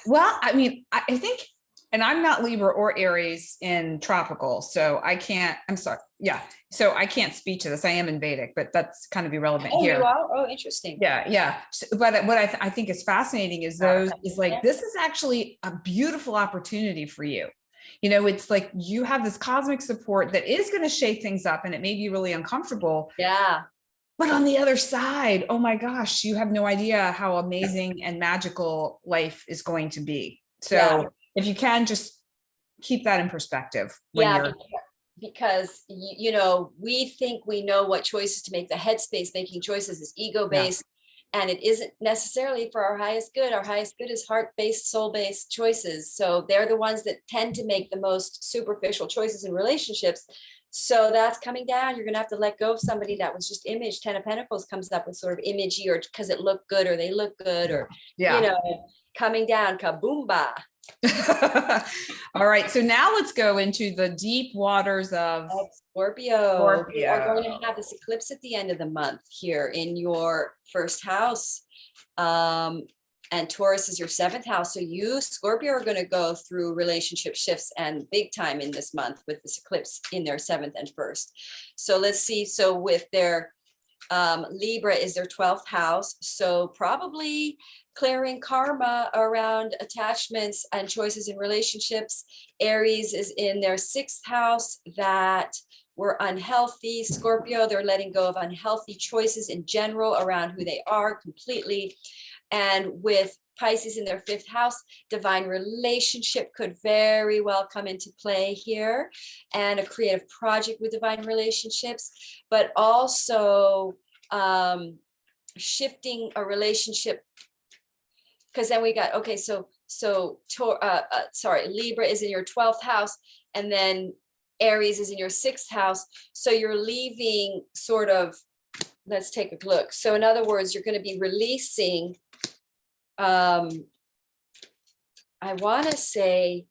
Well, I mean, I think, and I'm not Libra or Aries in tropical, so I can't, I'm sorry. Yeah. So I can't speak to this. I am in Vedic, but that's kind of irrelevant Oh, you here. are? Oh, interesting. Yeah. Yeah. But what I think is fascinating is like, this is actually a beautiful opportunity for you. You know, it's like you have this cosmic support that is going to shake things up, and it may be really uncomfortable. Yeah. But on the other side, oh my gosh, you have no idea how amazing and magical life is going to be. Yeah. So if you can just keep that in perspective when Yeah. you're, Because, you know, we think we know what choices to make. The headspace making choices is ego yeah, based, and it isn't necessarily for our highest good. Our highest good is heart based, soul based choices. So they're the ones that tend to make the most superficial choices in relationships. So that's coming down. You're going to have to let go of somebody that was just image. 10 of Pentacles comes up with sort of imagey, or because it looked good, or they look good, or, you yeah. know, coming down, kaboomba. All right. So now let's go into the deep waters of Scorpio. We are going Scorpio. to have this eclipse at the end of the month here in your first house. And Taurus is your seventh house. So you, Scorpio, are going to go through relationship shifts and big time in this month with this eclipse in their seventh and first. So let's see. So with their Libra is their 12th house. So probably clearing karma around attachments and choices in relationships. Aries is in their 6th house that were unhealthy. Scorpio, they're letting go of unhealthy choices in general around who they are completely. And with Pisces in their 5th house, divine relationship could very well come into play here, and a creative project with divine relationships, but also shifting a relationship. Because then we got, okay, so Libra is in your 12th house, and then Aries is in your 6th house. So you're leaving sort of, let's take a look. So in other words, you're going to be releasing, I want to say,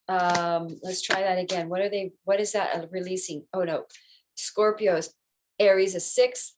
let's try that again. What is that releasing? Oh no, Scorpio's, Aries is 6th,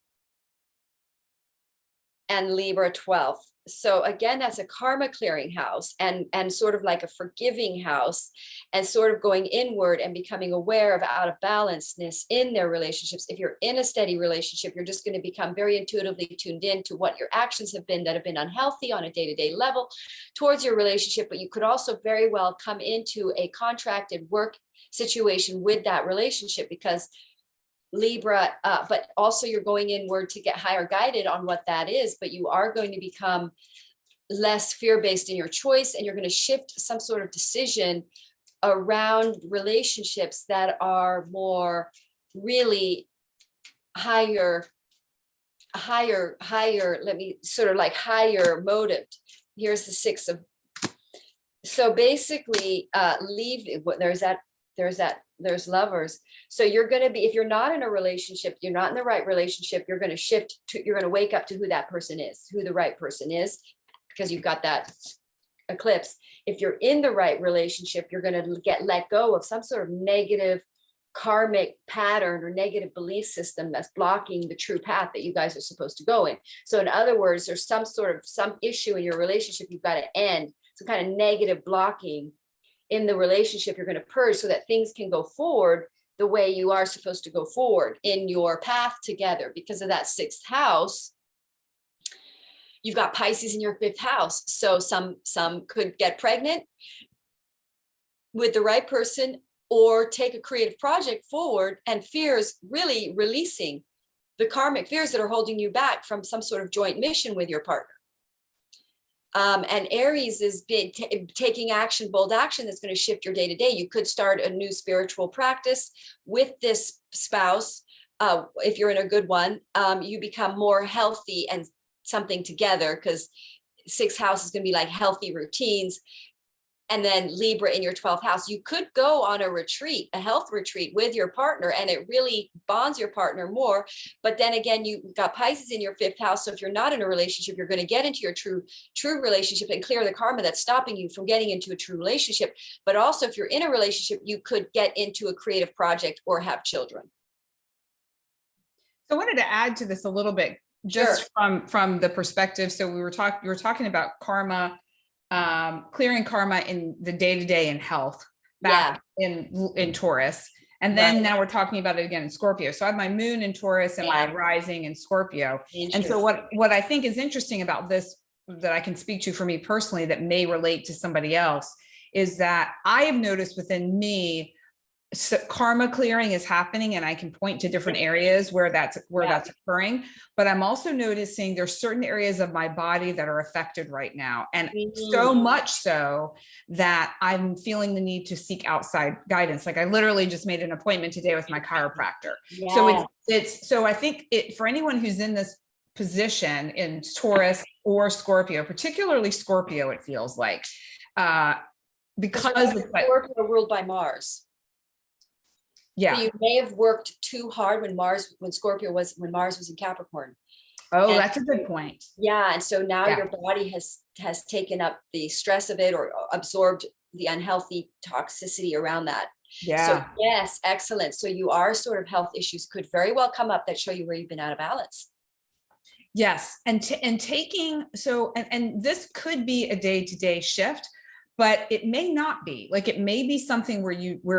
and Libra 12th. So again, that's a karma clearing house, and sort of like a forgiving house, and sort of going inward and becoming aware of out of balanceness in their relationships. If you're in a steady relationship, you're just going to become very intuitively tuned in to what your actions have been that have been unhealthy on a day-to-day level towards your relationship. But you could also very well come into a contracted work situation with that relationship, because Libra, but also you're going inward to get higher guided on what that is, but you are going to become less fear-based in your choice, and you're going to shift some sort of decision around relationships that are more really higher, let me sort of like higher motive. Here's the 6 of, so basically there's lovers. So you're going to be, if you're not in a relationship, you're not in the right relationship, you're going to shift to, you're going to wake up to who that person is, who the right person is, because you've got that eclipse. If you're in the right relationship, you're going to let go of some sort of negative karmic pattern or negative belief system that's blocking the true path that you guys are supposed to go in. So in other words, there's some issue in your relationship you've got to end, some kind of negative blocking in the relationship you're going to purge, so that things can go forward the way you are supposed to go forward in your path together. Because of that 6th house, you've got Pisces in your 5th house. So some could get pregnant with the right person, or take a creative project forward, and fears, really releasing the karmic fears that are holding you back from some sort of joint mission with your partner. And Aries is taking action, bold action that's going to shift your day to day. You could start a new spiritual practice with this spouse. If you're in a good one, you become more healthy and something together, because 6th house is going to be like healthy routines. And then Libra in your 12th house, you could go on a retreat, a health retreat with your partner, and it really bonds your partner more. But then again, you got Pisces in your 5th house. So if you're not in a relationship, you're going to get into your true relationship and clear the karma that's stopping you from getting into a true relationship. But also if you're in a relationship, you could get into a creative project or have children. So I wanted to add to this a little bit, just from the perspective. So we were talking about karma, clearing karma in the day-to-day in health back in Taurus. And then now we're talking about it again in Scorpio. So I have my moon in Taurus and my rising in Scorpio. And so what I think is interesting about this, that I can speak to for me personally, that may relate to somebody else, is that I have noticed within me, so karma clearing is happening, and I can point to different areas where that's occurring. But I'm also noticing there's certain areas of my body that are affected right now, and so much so that I'm feeling the need to seek outside guidance. Like I literally just made an appointment today with my chiropractor. So so I think for anyone who's in this position in Taurus or Scorpio, particularly Scorpio, it feels like because Scorpio ruled by Mars. Yeah. So you may have worked too hard when Mars was in Capricorn. Oh, and that's a good point. Yeah. And so now your body has taken up the stress of it, or absorbed the unhealthy toxicity around that. Yeah. So yes, excellent. So you are sort of health issues could very well come up that show you where you've been out of balance. Yes. And taking, so, and this could be a day-to-day shift, but it may not be. Like it may be something where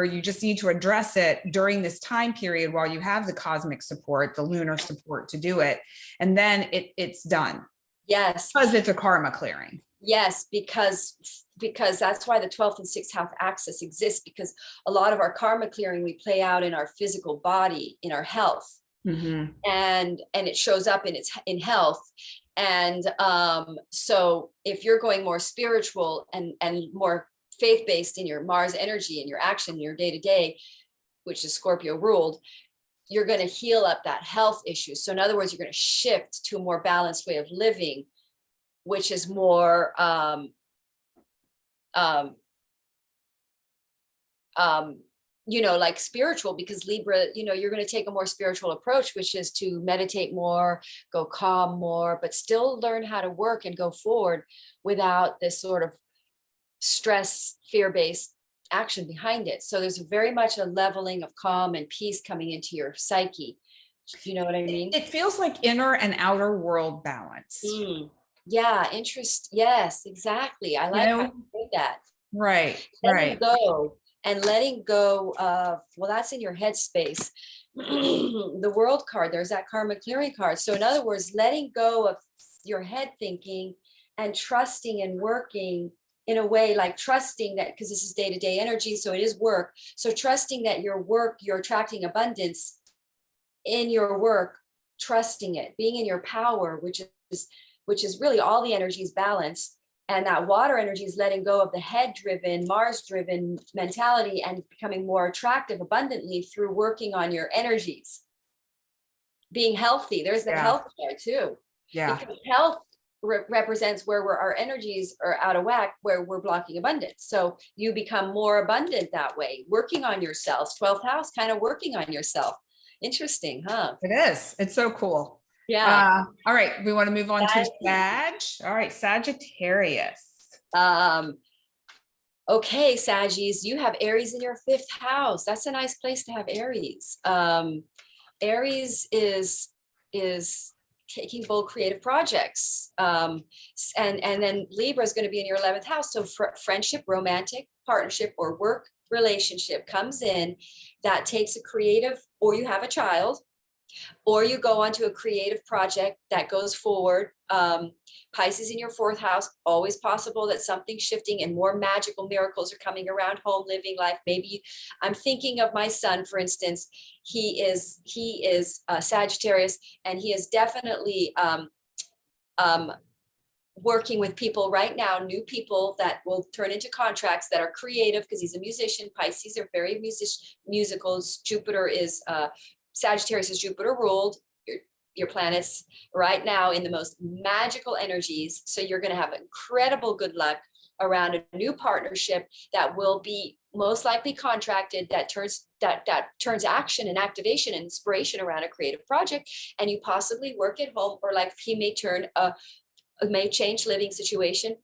you just need to address it during this time period while you have the cosmic support, the lunar support to do it. And then it's done. Yes. Because it's a karma clearing. Yes, because that's why the 12th and 6th house axis exists, because a lot of our karma clearing we play out in our physical body, in our health. And it shows up in health. And so if you're going more spiritual and more faith-based in your Mars energy and your action, your day-to-day, which is Scorpio ruled, you're going to heal up that health issue. So in other words, you're going to shift to a more balanced way of living, which is more like spiritual, because Libra, you're going to take a more spiritual approach, which is to meditate more, go calm more, but still learn how to work and go forward without this sort of stress, fear-based action behind it. So there's very much a leveling of calm and peace coming into your psyche. You know what I mean? It feels like inner and outer world balance. Yeah, interest. Yes, exactly. I like how you say that. Right. Letting go. And letting go of, well, that's in your headspace. The world card, there's that karma clearing card. So in other words, letting go of your head thinking and trusting and working in a way, like trusting that, because this is day-to-day energy, so it is work. So trusting that your work, you're attracting abundance in your work, trusting it, being in your power, which is really all the energy is balanced. And that water energy is letting go of the head-driven, Mars-driven mentality and becoming more attractive abundantly through working on your energies. Being healthy. There's the health there too. Yeah. Because health represents where our energies are out of whack, where we're blocking abundance. So you become more abundant that way, working on yourself. 12th house, kind of working on yourself. Interesting, huh? It is. It's so cool. Yeah. All right. We want to move on to Sag. All right. Sagittarius. Okay, Saggies, you have Aries in your 5th house. That's a nice place to have Aries. Aries is taking bold creative projects. And then Libra is going to be in your 11th house. So friendship, romantic partnership, or work relationship comes in that takes a creative, or you have a child, or you go onto a creative project that goes forward. Pisces in your 4th house, always possible that something's shifting and more magical miracles are coming around home, living life. Maybe I'm thinking of my son, for instance. He is Sagittarius, and he is definitely working with people right now, new people that will turn into contracts that are creative, because he's a musician. Pisces are very musicals. Jupiter is Sagittarius is Jupiter ruled. Your planets right now in the most magical energies. So you're going to have incredible good luck around a new partnership that will be most likely contracted, that turns action and activation and inspiration around a creative project. And you possibly work at home, or like he may change living situation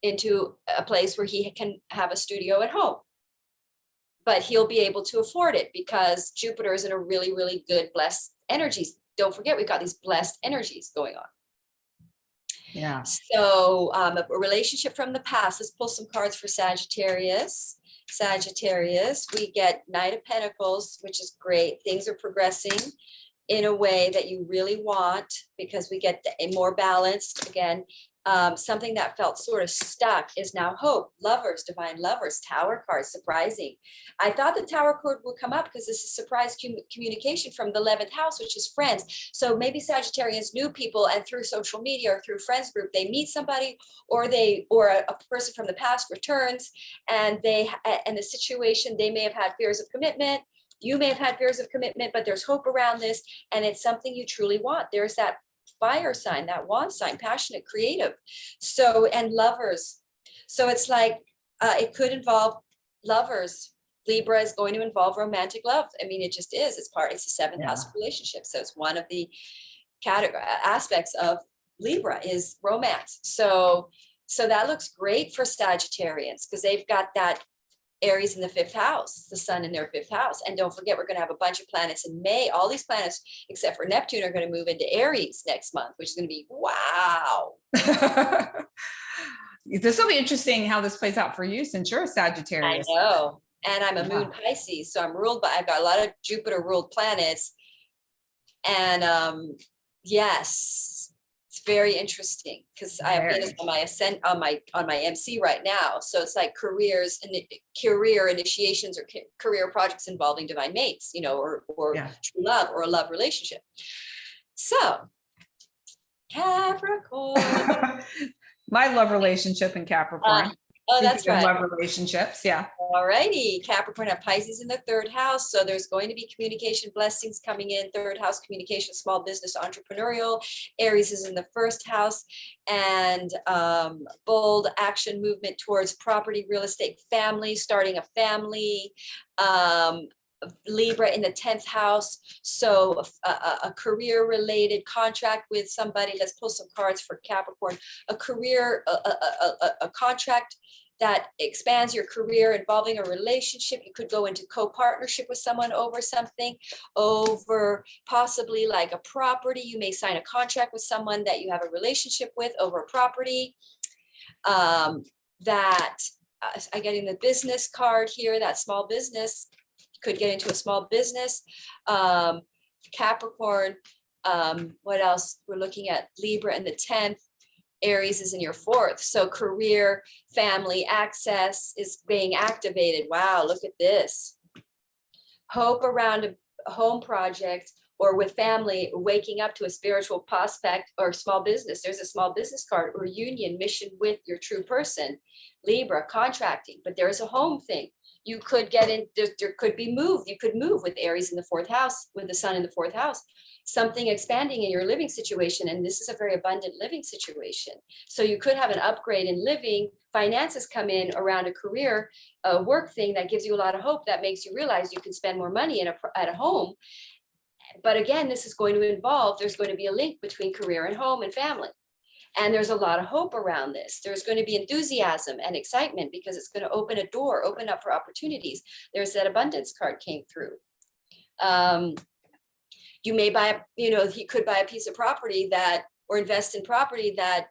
into a place where he can have a studio at home. But he'll be able to afford it because Jupiter is in a really, really good blessed energies. Don't forget, we've got these blessed energies going on. Yeah. So a relationship from the past. Let's pull some cards for Sagittarius. Sagittarius, we get Knight of Pentacles, which is great. Things are progressing in a way that you really want, because we get a more balanced, again, something that felt sort of stuck is now hope. Lovers, divine lovers, Tower card, surprising. I thought the Tower card would come up because this is surprise communication from the 11th house, which is friends. So maybe Sagittarians knew people, and through social media or through friends group, they meet somebody, or a person from the past returns, and the situation, they may have had fears of commitment. You may have had fears of commitment, but there's hope around this, and it's something you truly want. There's that fire sign, that wand sign, passionate, creative. So, and lovers. So it's like, it could involve lovers. Libra is going to involve romantic love. I mean, it just is. It's a seventh house relationship. So it's one of the aspects of Libra is romance. So that looks great for Sagittarians, because they've got that Aries in the 5th house, the sun in their 5th house. And don't forget, we're going to have a bunch of planets in May. All these planets, except for Neptune, are going to move into Aries next month, which is going to be wow. This will be interesting how this plays out for you, since you're a Sagittarius. I know. And I'm a moon Pisces. So I've got a lot of Jupiter ruled planets. And yes, it's very interesting, because I have Venus on my ascent on my MC right now. So it's like career initiations or career projects involving divine mates, or true love or a love relationship. So Capricorn. My love relationship in Capricorn. That's right. Love relationships. Yeah. All righty. Capricorn have Pisces in the 3rd house. So there's going to be communication blessings coming in. 3rd house communication, small business, entrepreneurial. Aries is in the 1st house, and bold action movement towards property, real estate, family, starting a family. Libra in the 10th house. So a career related contract with somebody. Let's pull some cards for Capricorn. A career, a contract that expands your career involving a relationship. You could go into co-partnership with someone over something, over possibly like a property. You may sign a contract with someone that you have a relationship with over a property. I get in the business card here, that small business. Could get into a small business. Capricorn, what else? We're looking at Libra in the 10th. Aries is in your 4th. So career, family, access is being activated. Wow, look at this. Hope around a home project, or with family, waking up to a spiritual prospect or small business. There's a small business card, or union, mission with your true person. Libra, contracting, but there's a home thing. You could get in, there could be moved. You could move with Aries in the 4th house, with the sun in the 4th house, something expanding in your living situation. And this is a very abundant living situation. So you could have an upgrade in living, finances come in around a career, a work thing that gives you a lot of hope, that makes you realize you can spend more money at a home. But again, this is going to involve, there's going to be a link between career and home and family. And there's a lot of hope around this. There's going to be enthusiasm and excitement, because it's going to open a door, open up for opportunities. There's that abundance card came through. You may buy, he could buy a piece of property or invest in property that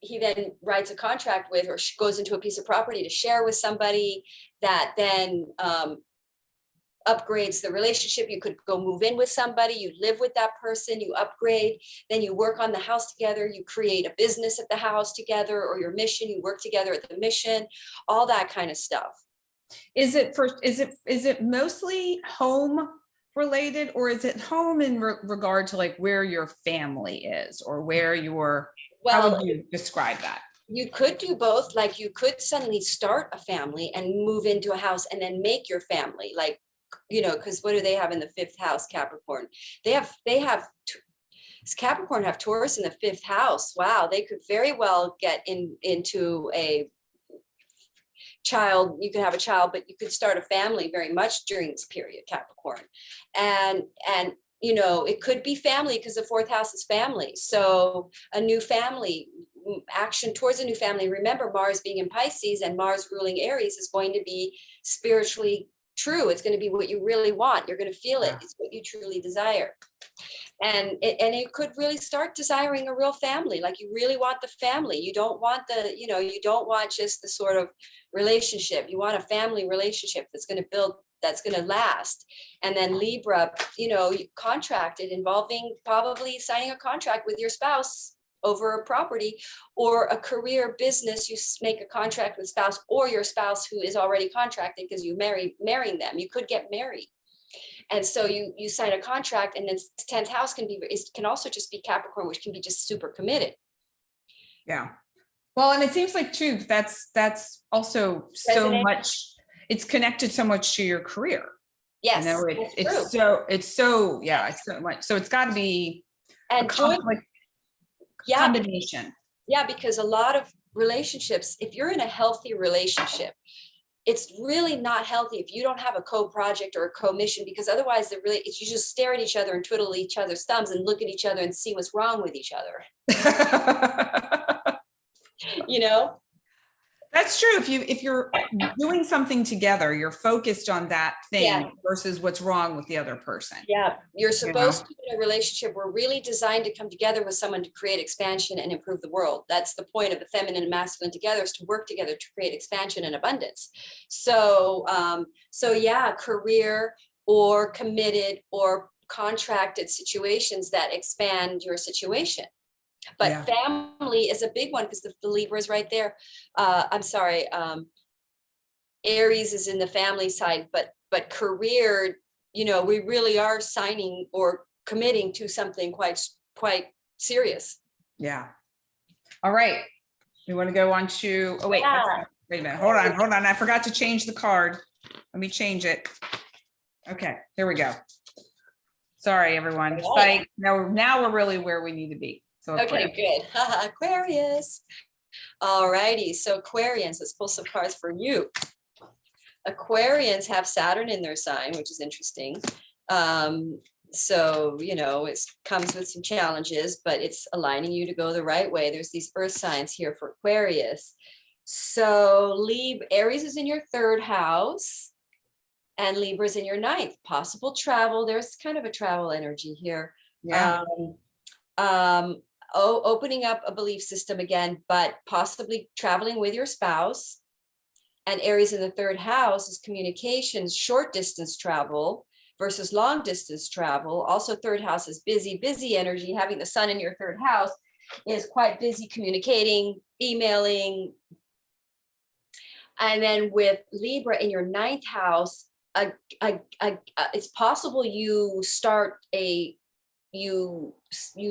he then writes a contract with, or goes into a piece of property to share with somebody that then upgrades the relationship. You could go move in with somebody, you live with that person, you upgrade, then you work on the house together, you create a business at the house together, or your mission, you work together at the mission, all that kind of stuff. Is it mostly home related, or is it home in regard to like where your family is, or where your How Well, would you describe that? you could do both. Like you could suddenly start a family and move into a house and then make your family, like, because what do they have in the fifth house, Capricorn? Capricorn have Taurus in the fifth house. Wow, they could very well get into a child. You could have a child, but you could start a family very much during this period, Capricorn. And it could be family because the fourth house is family. So a new family, action towards a new family. Remember, Mars being in Pisces and Mars ruling Aries is going to be spiritually true. It's going to be what you really want. You're going to feel it. It's what you truly desire. And it could really start desiring a real family. Like you really want the family. You don't want you don't want just the sort of relationship. You want a family relationship that's going to build, that's going to last. And then Libra, you contracted, involving probably signing a contract with your spouse over a property or a career, business. You make a contract with spouse or your spouse who is already contracted because you marrying them. You could get married. And so you sign a contract, and then 10th house can also just be Capricorn, which can be just super committed. Yeah. Well, and it seems like too, that's also so much, it's connected so much to your career. Yes. It's so much. So it's got to be a combination. Yeah, because a lot of relationships, if you're in a healthy relationship, it's really not healthy if you don't have a co-project or a co-mission, because otherwise you just stare at each other and twiddle each other's thumbs and look at each other and see what's wrong with each other. That's true. If you're doing something together, you're focused on that thing versus what's wrong with the other person. Yeah, you're supposed to be in a relationship. We're really designed to come together with someone to create expansion and improve the world. That's the point of the feminine and masculine together, is to work together to create expansion and abundance. So career or committed or contracted situations that expand your situation. But family is a big one because the Libra is right there. Aries is in the family side, but career, we really are signing or committing to something quite serious. Yeah. All right. We want to go on to, wait a minute. Hold on. I forgot to change the card. Let me change it. Okay, here we go. Sorry, everyone. Like now we're really where we need to be. So okay, good. Aquarius. All righty. So Aquarians, let's pull some cards for you. Aquarians have Saturn in their sign, which is interesting. So, it comes with some challenges, but it's aligning you to go the right way. There's these earth signs here for Aquarius. So Aries is in your third house and Libra is in your ninth. Possible travel. There's kind of a travel energy here. Yeah. Opening up a belief system again, but possibly traveling with your spouse. And Aries in the third house is communications, short distance travel versus long distance travel. Also, third house is busy energy. Having the sun in your third house is quite busy communicating, emailing. And then with Libra in your ninth house, it's possible you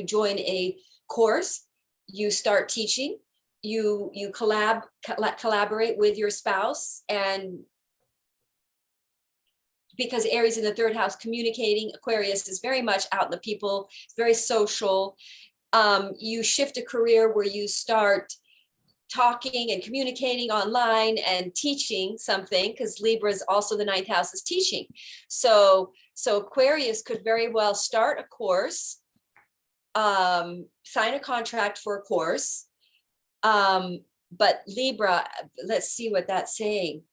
join a course, you start teaching, you collaborate with your spouse, and because Aries in the third house, communicating, Aquarius is very much out in the people, it's very social. You shift a career where you start talking and communicating online and teaching something, because Libra is also the ninth house is teaching. So Aquarius could very well start a course, sign a contract for a course. But Libra, let's see what that's saying.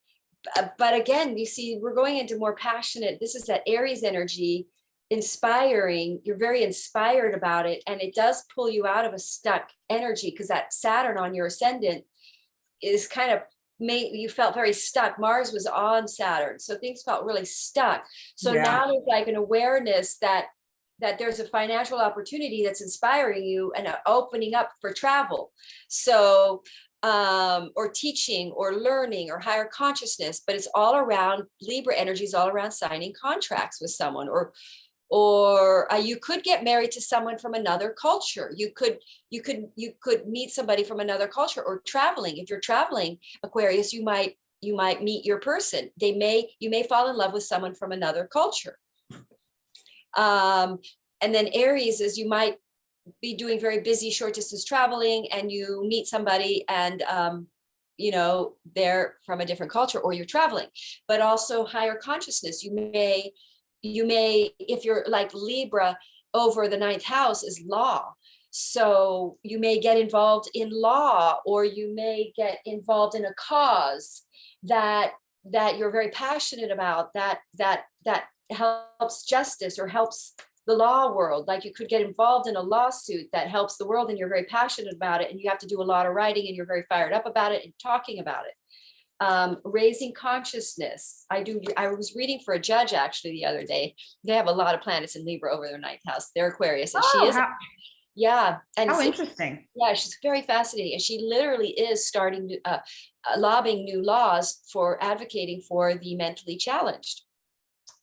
But again, you see, we're going into more passionate. This is that Aries energy, inspiring. You're very inspired about it. And it does pull you out of a stuck energy, because that Saturn on your ascendant is kind of you felt very stuck. Mars was on Saturn. So things felt really stuck. So now there's like an awareness that there's a financial opportunity that's inspiring you and opening up for travel. So, or teaching or learning or higher consciousness, but it's all around Libra energy is all around signing contracts with someone or you could get married to someone from another culture. You could meet somebody from another culture, or traveling. If you're traveling, Aquarius, you might meet your person. You may fall in love with someone from another culture. And then Aries is you might be doing very busy short distance traveling, and you meet somebody, and they're from a different culture, or you're traveling. But also higher consciousness. You may, if you're like Libra, over the ninth house is law. So you may get involved in law, or you may get involved in a cause that you're very passionate about, that helps justice or helps the law world. Like you could get involved in a lawsuit that helps the world, and you're very passionate about it, and you have to do a lot of writing, and you're very fired up about it and talking about it. Raising consciousness. I was reading for a judge actually the other day. They have a lot of planets in Libra over their ninth house. They're Aquarius, and she is. Yeah. And how interesting. Yeah, she's very fascinating. And she literally is starting to lobbying new laws for advocating for the mentally challenged.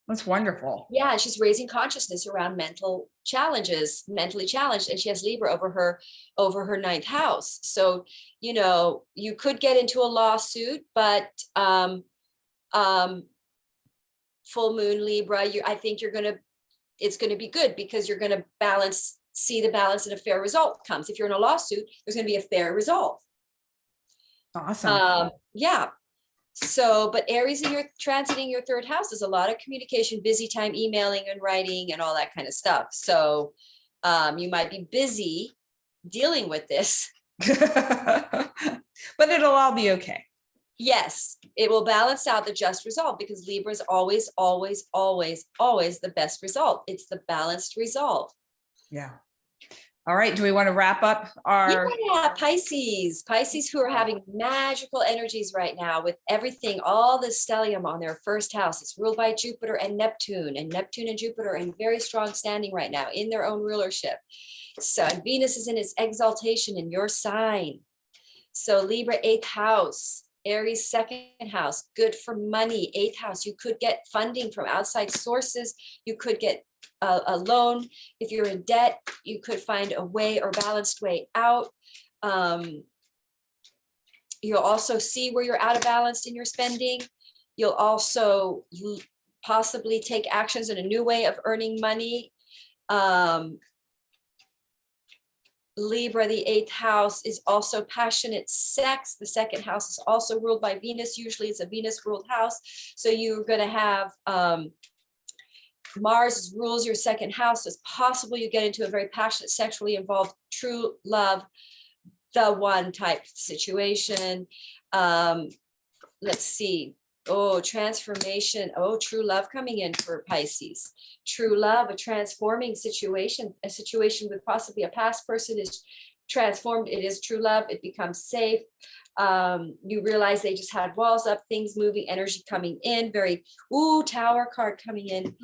That's wonderful. Yeah, she's raising consciousness around mentally challenged, and she has Libra over her ninth house. So, you could get into a lawsuit, but full moon Libra, I think it's gonna be good, because you're gonna see the balance, and a fair result comes. If you're in a lawsuit, there's gonna be a fair result. Awesome. Yeah. So, but Aries, you're transiting your third house, is a lot of communication, busy time, emailing and writing and all that kind of stuff. So you might be busy dealing with this. But it'll all be okay. Yes, it will balance out the just result, because Libra is always, always, always, always the best result. It's the balanced result. Yeah. All right. Do we want to wrap up our Pisces who are having magical energies right now with everything, all the stellium on their first house. It's ruled by Jupiter and Neptune and Jupiter are in very strong standing right now in their own rulership. So Venus is in its exaltation in your sign. So Libra, 8th house, Aries, 2nd house, good for money. 8th house, you could get funding from outside sources. You could get a loan. If you're in debt, you could find a way or balanced way out. You'll also see where you're out of balance in your spending. You'll also possibly take actions in a new way of earning money. Libra, the 8th house, is also passionate sex. The 2nd house is also ruled by Venus. Usually it's a Venus ruled house. So you're going to have Mars rules your 2nd house. It's possible you get into a very passionate, sexually involved, true love, the one type situation. Let's see. Oh, transformation. Oh, true love coming in for Pisces. True love, a transforming situation, a situation with possibly a past person is transformed. It is true love. It becomes safe. You realize they just had walls up, things moving, energy coming in, very, Tower card coming in.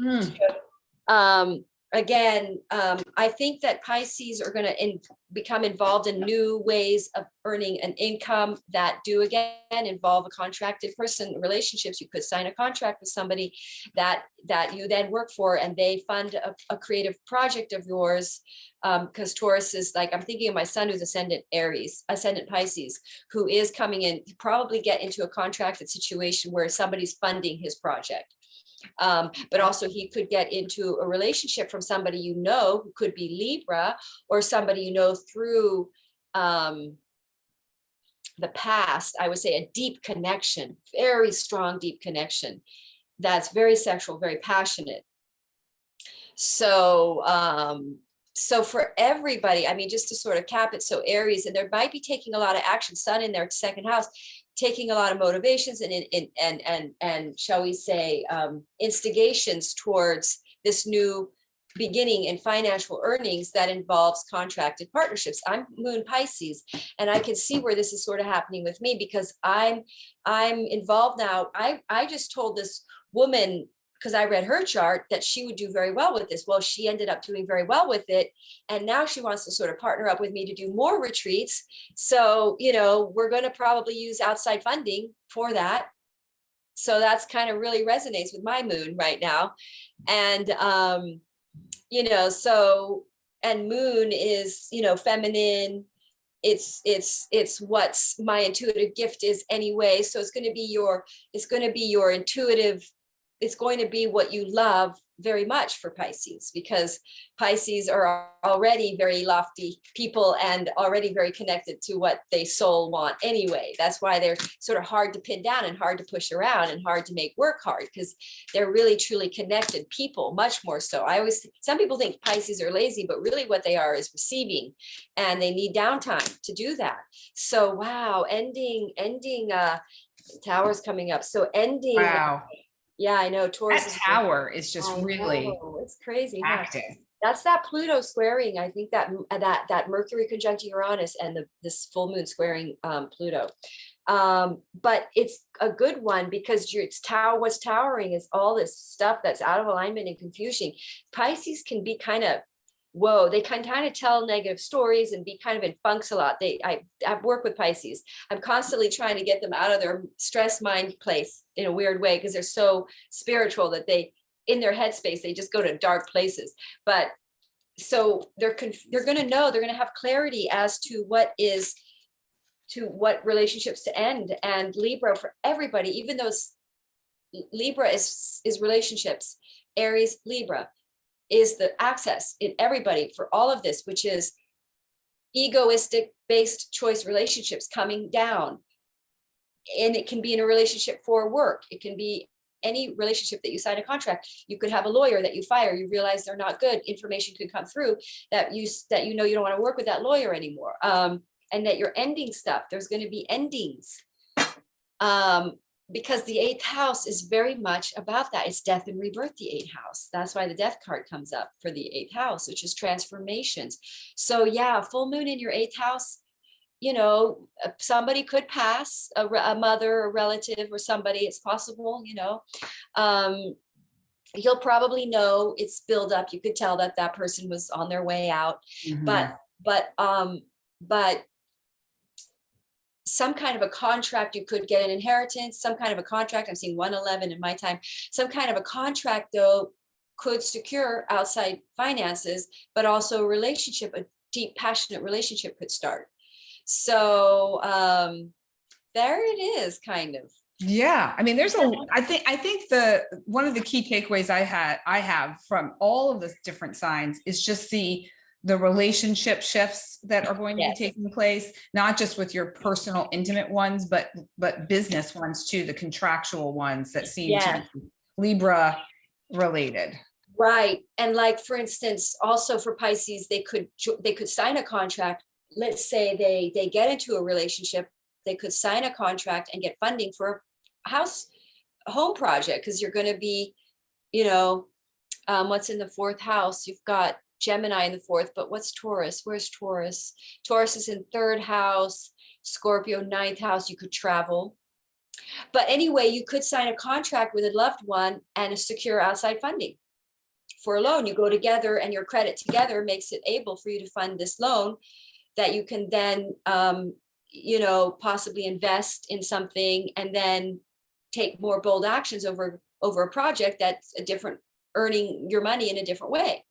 Again, I think that Pisces are going to become involved in new ways of earning an income that do again involve a contracted person. Relationships, you could sign a contract with somebody that you then work for, and they fund a creative project of yours. Because Taurus is like, I'm thinking of my son who's ascendant Pisces, who is coming in, probably get into a contracted situation where somebody's funding his project. But also he could get into a relationship from somebody who could be Libra, or somebody through the past. I would say a deep connection, very strong, deep connection that's very sexual, very passionate. So for everybody, I mean, just to sort of cap it, so Aries, and there might be taking a lot of action, Sun in their 2nd house, taking a lot of motivations and shall we say, instigations towards this new beginning in financial earnings that involves contracted partnerships. I'm Moon Pisces, and I can see where this is sort of happening with me, because I'm involved now. I just told this woman, because I read her chart, that she would do very well with this. Well, she ended up doing very well with it. And now she wants to sort of partner up with me to do more retreats. So, we're going to probably use outside funding for that. So that's kind of really resonates with my moon right now. And so, and moon is, feminine. It's what's my intuitive gift is anyway. So it's going to be your intuitive, it's going to be what you love very much for Pisces, because Pisces are already very lofty people and already very connected to what they soul want anyway. That's why they're sort of hard to pin down and hard to push around and hard to make work hard, because they're really truly connected people, much more so. Some people think Pisces are lazy, but really what they are is receiving, and they need downtime to do that. So wow, ending Tower's coming up. So ending. Wow. Yeah, I know. Taurus That is tower is just really it's crazy, huh? active. That's that Pluto squaring. I think that Mercury conjunct Uranus and this full moon squaring Pluto. But it's a good one because what's towering is all this stuff that's out of alignment and confusion. Pisces can be kind of, whoa, they can kind of tell negative stories and be kind of in funks a lot. I work with Pisces. I'm constantly trying to get them out of their stress mind place in a weird way, because they're so spiritual that in their headspace, they just go to dark places. But so they're going to have clarity as to what relationships to end. And Libra, for everybody, even though Libra is relationships, Aries, Libra is the access in everybody for all of this, which is egoistic based choice relationships coming down. And it can be in a relationship for work. It can be any relationship that you sign a contract. You could have a lawyer that you fire. You realize they're not good. Information could come through that you don't want to work with that lawyer anymore. And that you're ending stuff. There's going to be endings. Because the 8th house is very much about that. It's death and rebirth, the 8th house. That's why the death card comes up for the 8th house, which is transformations. So yeah, full moon in your 8th house, somebody could pass, a mother, a relative, or somebody. It's possible, you'll probably know it's build up. You could tell that person was on their way out. Mm-hmm. But some kind of a contract, you could get an inheritance, some kind of a contract. I'm seeing 111 in my time. Some kind of a contract, though, could secure outside finances, but also a relationship, a deep, passionate relationship could start. So there it is, kind of. Yeah. I mean, I think one of the key takeaways I have from all of the different signs is just the relationship shifts that are going to be taking place, not just with your personal intimate ones, but business ones too, the contractual ones that seem to be Libra related. Right. And like, for instance, also for Pisces, they could sign a contract. Let's say they get into a relationship, they could sign a contract and get funding for a home project, because you're going to be, what's in the 4th house? You've got Gemini in the 4th, but what's Taurus? Where's Taurus? Taurus is in 3rd house, Scorpio 9th house. You could travel. But anyway, you could sign a contract with a loved one and secure outside funding for a loan. You go together and your credit together makes it able for you to fund this loan that you can then, possibly invest in something and then take more bold actions over a project that's earning your money in a different way.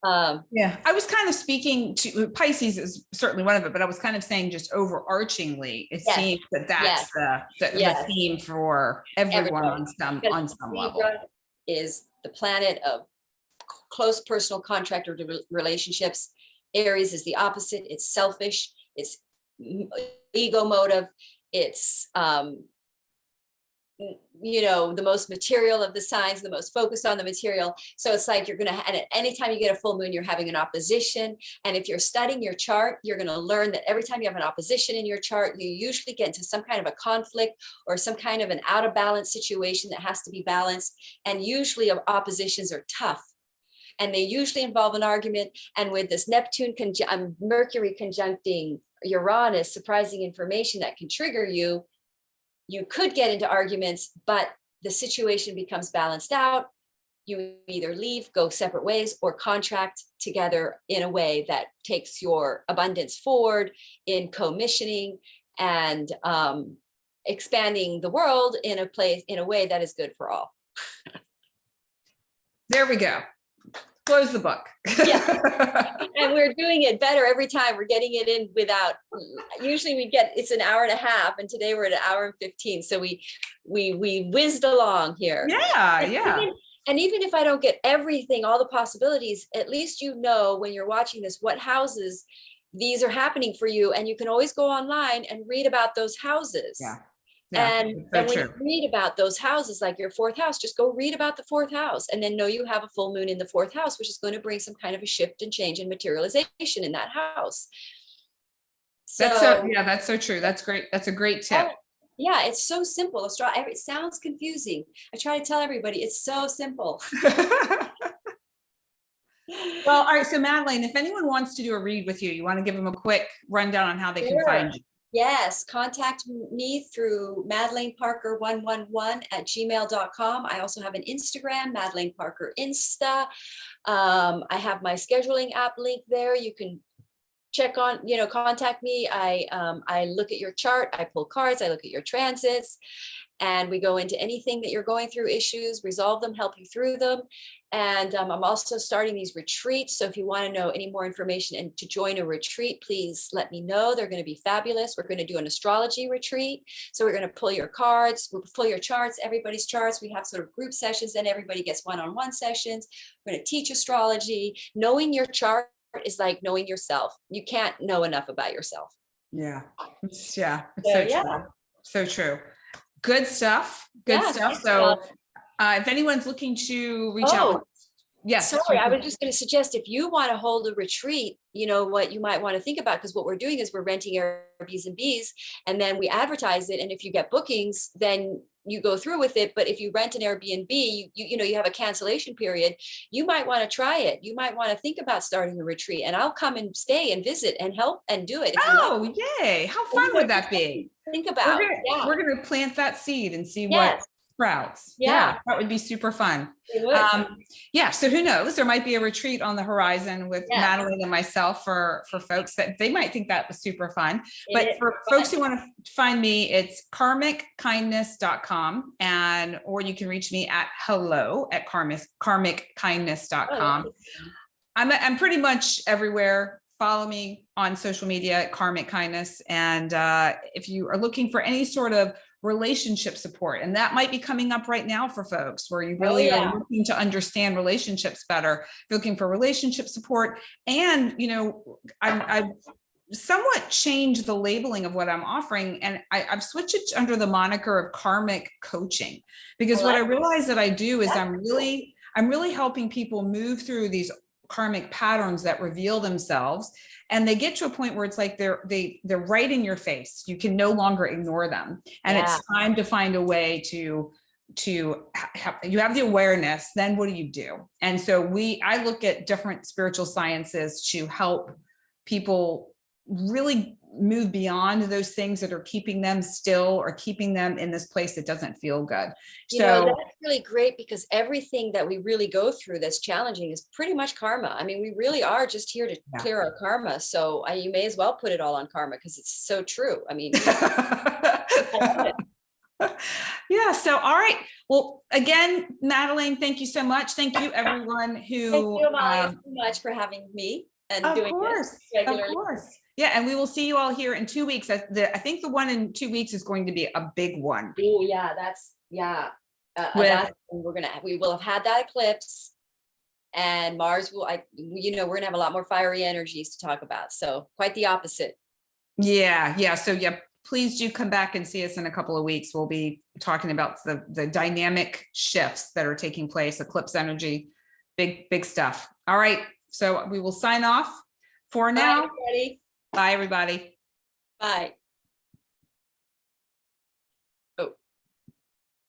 Yeah, I was kind of speaking to Pisces is certainly one of it, but I was kind of saying just overarchingly, it seems that's the theme for everyone on some level. Is the planet of close personal contract or relationships. Aries is the opposite. It's selfish. It's ego motive. It's the most material of the signs, the most focused on the material. So it's like and at any time you get a full moon, you're having an opposition. And if you're studying your chart, you're going to learn that every time you have an opposition in your chart, you usually get into some kind of a conflict or some kind of an out of balance situation that has to be balanced. And usually oppositions are tough. And they usually involve an argument. And with this Mercury conjuncting Uranus, surprising information that can trigger you, you could get into arguments, but the situation becomes balanced out. You either leave, go separate ways, or contract together in a way that takes your abundance forward in commissioning and expanding the world in a way that is good for all. There we go. close the book. Yeah. And we're doing it better every time. We're getting it in without, usually it's an hour and a half, and today we're at an hour and 15. So we whizzed along here. Yeah, And yeah. even if I don't get everything, all the possibilities, at least you know when you're watching this, what houses these are happening for you. And you can always go online and read about those houses. Yeah. Yeah, And when you read about those houses, like your fourth house, just go read about the fourth house, and then know you have a full moon in the fourth house, which is going to bring some kind of a shift and change and materialization in that house. That's so true. That's great. That's a great tip. Yeah, it's so simple. It sounds confusing. I try to tell everybody it's so simple. Well, all right. So Madeleine, if anyone wants to do a read with you, you want to give them a quick rundown on how they can find you? Yes, contact me through madelaineparker111@gmail.com. I also have an Instagram, madelaineparkerinsta. I have my scheduling app link there. You can check on, contact me. I look at your chart, I pull cards, I look at your transits, and we go into anything that you're going through, issues, resolve them, help you through them. And I'm also starting these retreats. So if you want to know any more information and to join a retreat, please let me know. They're going to be fabulous. We're going to do an astrology retreat. So we're going to pull your cards, we'll pull your charts, everybody's charts. We have sort of group sessions, and everybody gets one-on-one sessions. We're going to teach astrology. Knowing your chart is like knowing yourself. You can't know enough about yourself. Yeah. It's true. So true. Good stuff. Good stuff. So if anyone's looking to reach out. Yes. Sorry, I was just going to suggest, if you want to hold a retreat, what you might want to think about, because what we're doing is we're renting Airbnbs, and then we advertise it. And if you get bookings, then you go through with it. But if you rent an Airbnb, you have a cancellation period. You might want to try it. You might want to think about starting a retreat, and I'll come and stay and visit and help and do it. Yay. How fun would that be? Think about. We're going to plant that seed and see what sprouts. Yeah, that would be super fun. So who knows, there might be a retreat on the horizon with Madeleine and myself for folks that they might think that was super fun. But for folks who want to find me, it's karmickindness.com, or you can reach me at hello@karmickindness.com. I'm pretty much everywhere. Follow me on social media at Karmic Kindness. And if you are looking for any sort of relationship support, and that might be coming up right now for folks where you really are looking to understand relationships better, if you're looking for relationship support. And, I've somewhat changed the labeling of what I'm offering. And I've switched it under the moniker of karmic coaching, because what I realize that I do is I'm really helping people move through these karmic patterns that reveal themselves, and they get to a point where it's like they're right in your face. You can no longer ignore them, and it's time to find a way to you have the awareness. Then what do you do? And so I look at different spiritual sciences to help people really move beyond those things that are keeping them still or keeping them in this place that doesn't feel good. That's really great, because everything that we really go through that's challenging is pretty much karma. I mean, we really are just here to clear our karma. So you may as well put it all on karma, because it's so true. I mean, I love it. So all right. Well, again, Madeleine, thank you so much. Thank you, everyone who thank you, Amalia, so much for having me and doing this regularly. Of course. Yeah, and we will see you all here in 2 weeks. I think the one in 2 weeks is going to be a big one. Oh yeah, we will have had that eclipse, and Mars will. we're gonna have a lot more fiery energies to talk about. So quite the opposite. Yeah. So please do come back and see us in a couple of weeks. We'll be talking about the dynamic shifts that are taking place, eclipse energy, big stuff. All right, so we will sign off for now. Bye, everybody. Bye, everybody. Bye.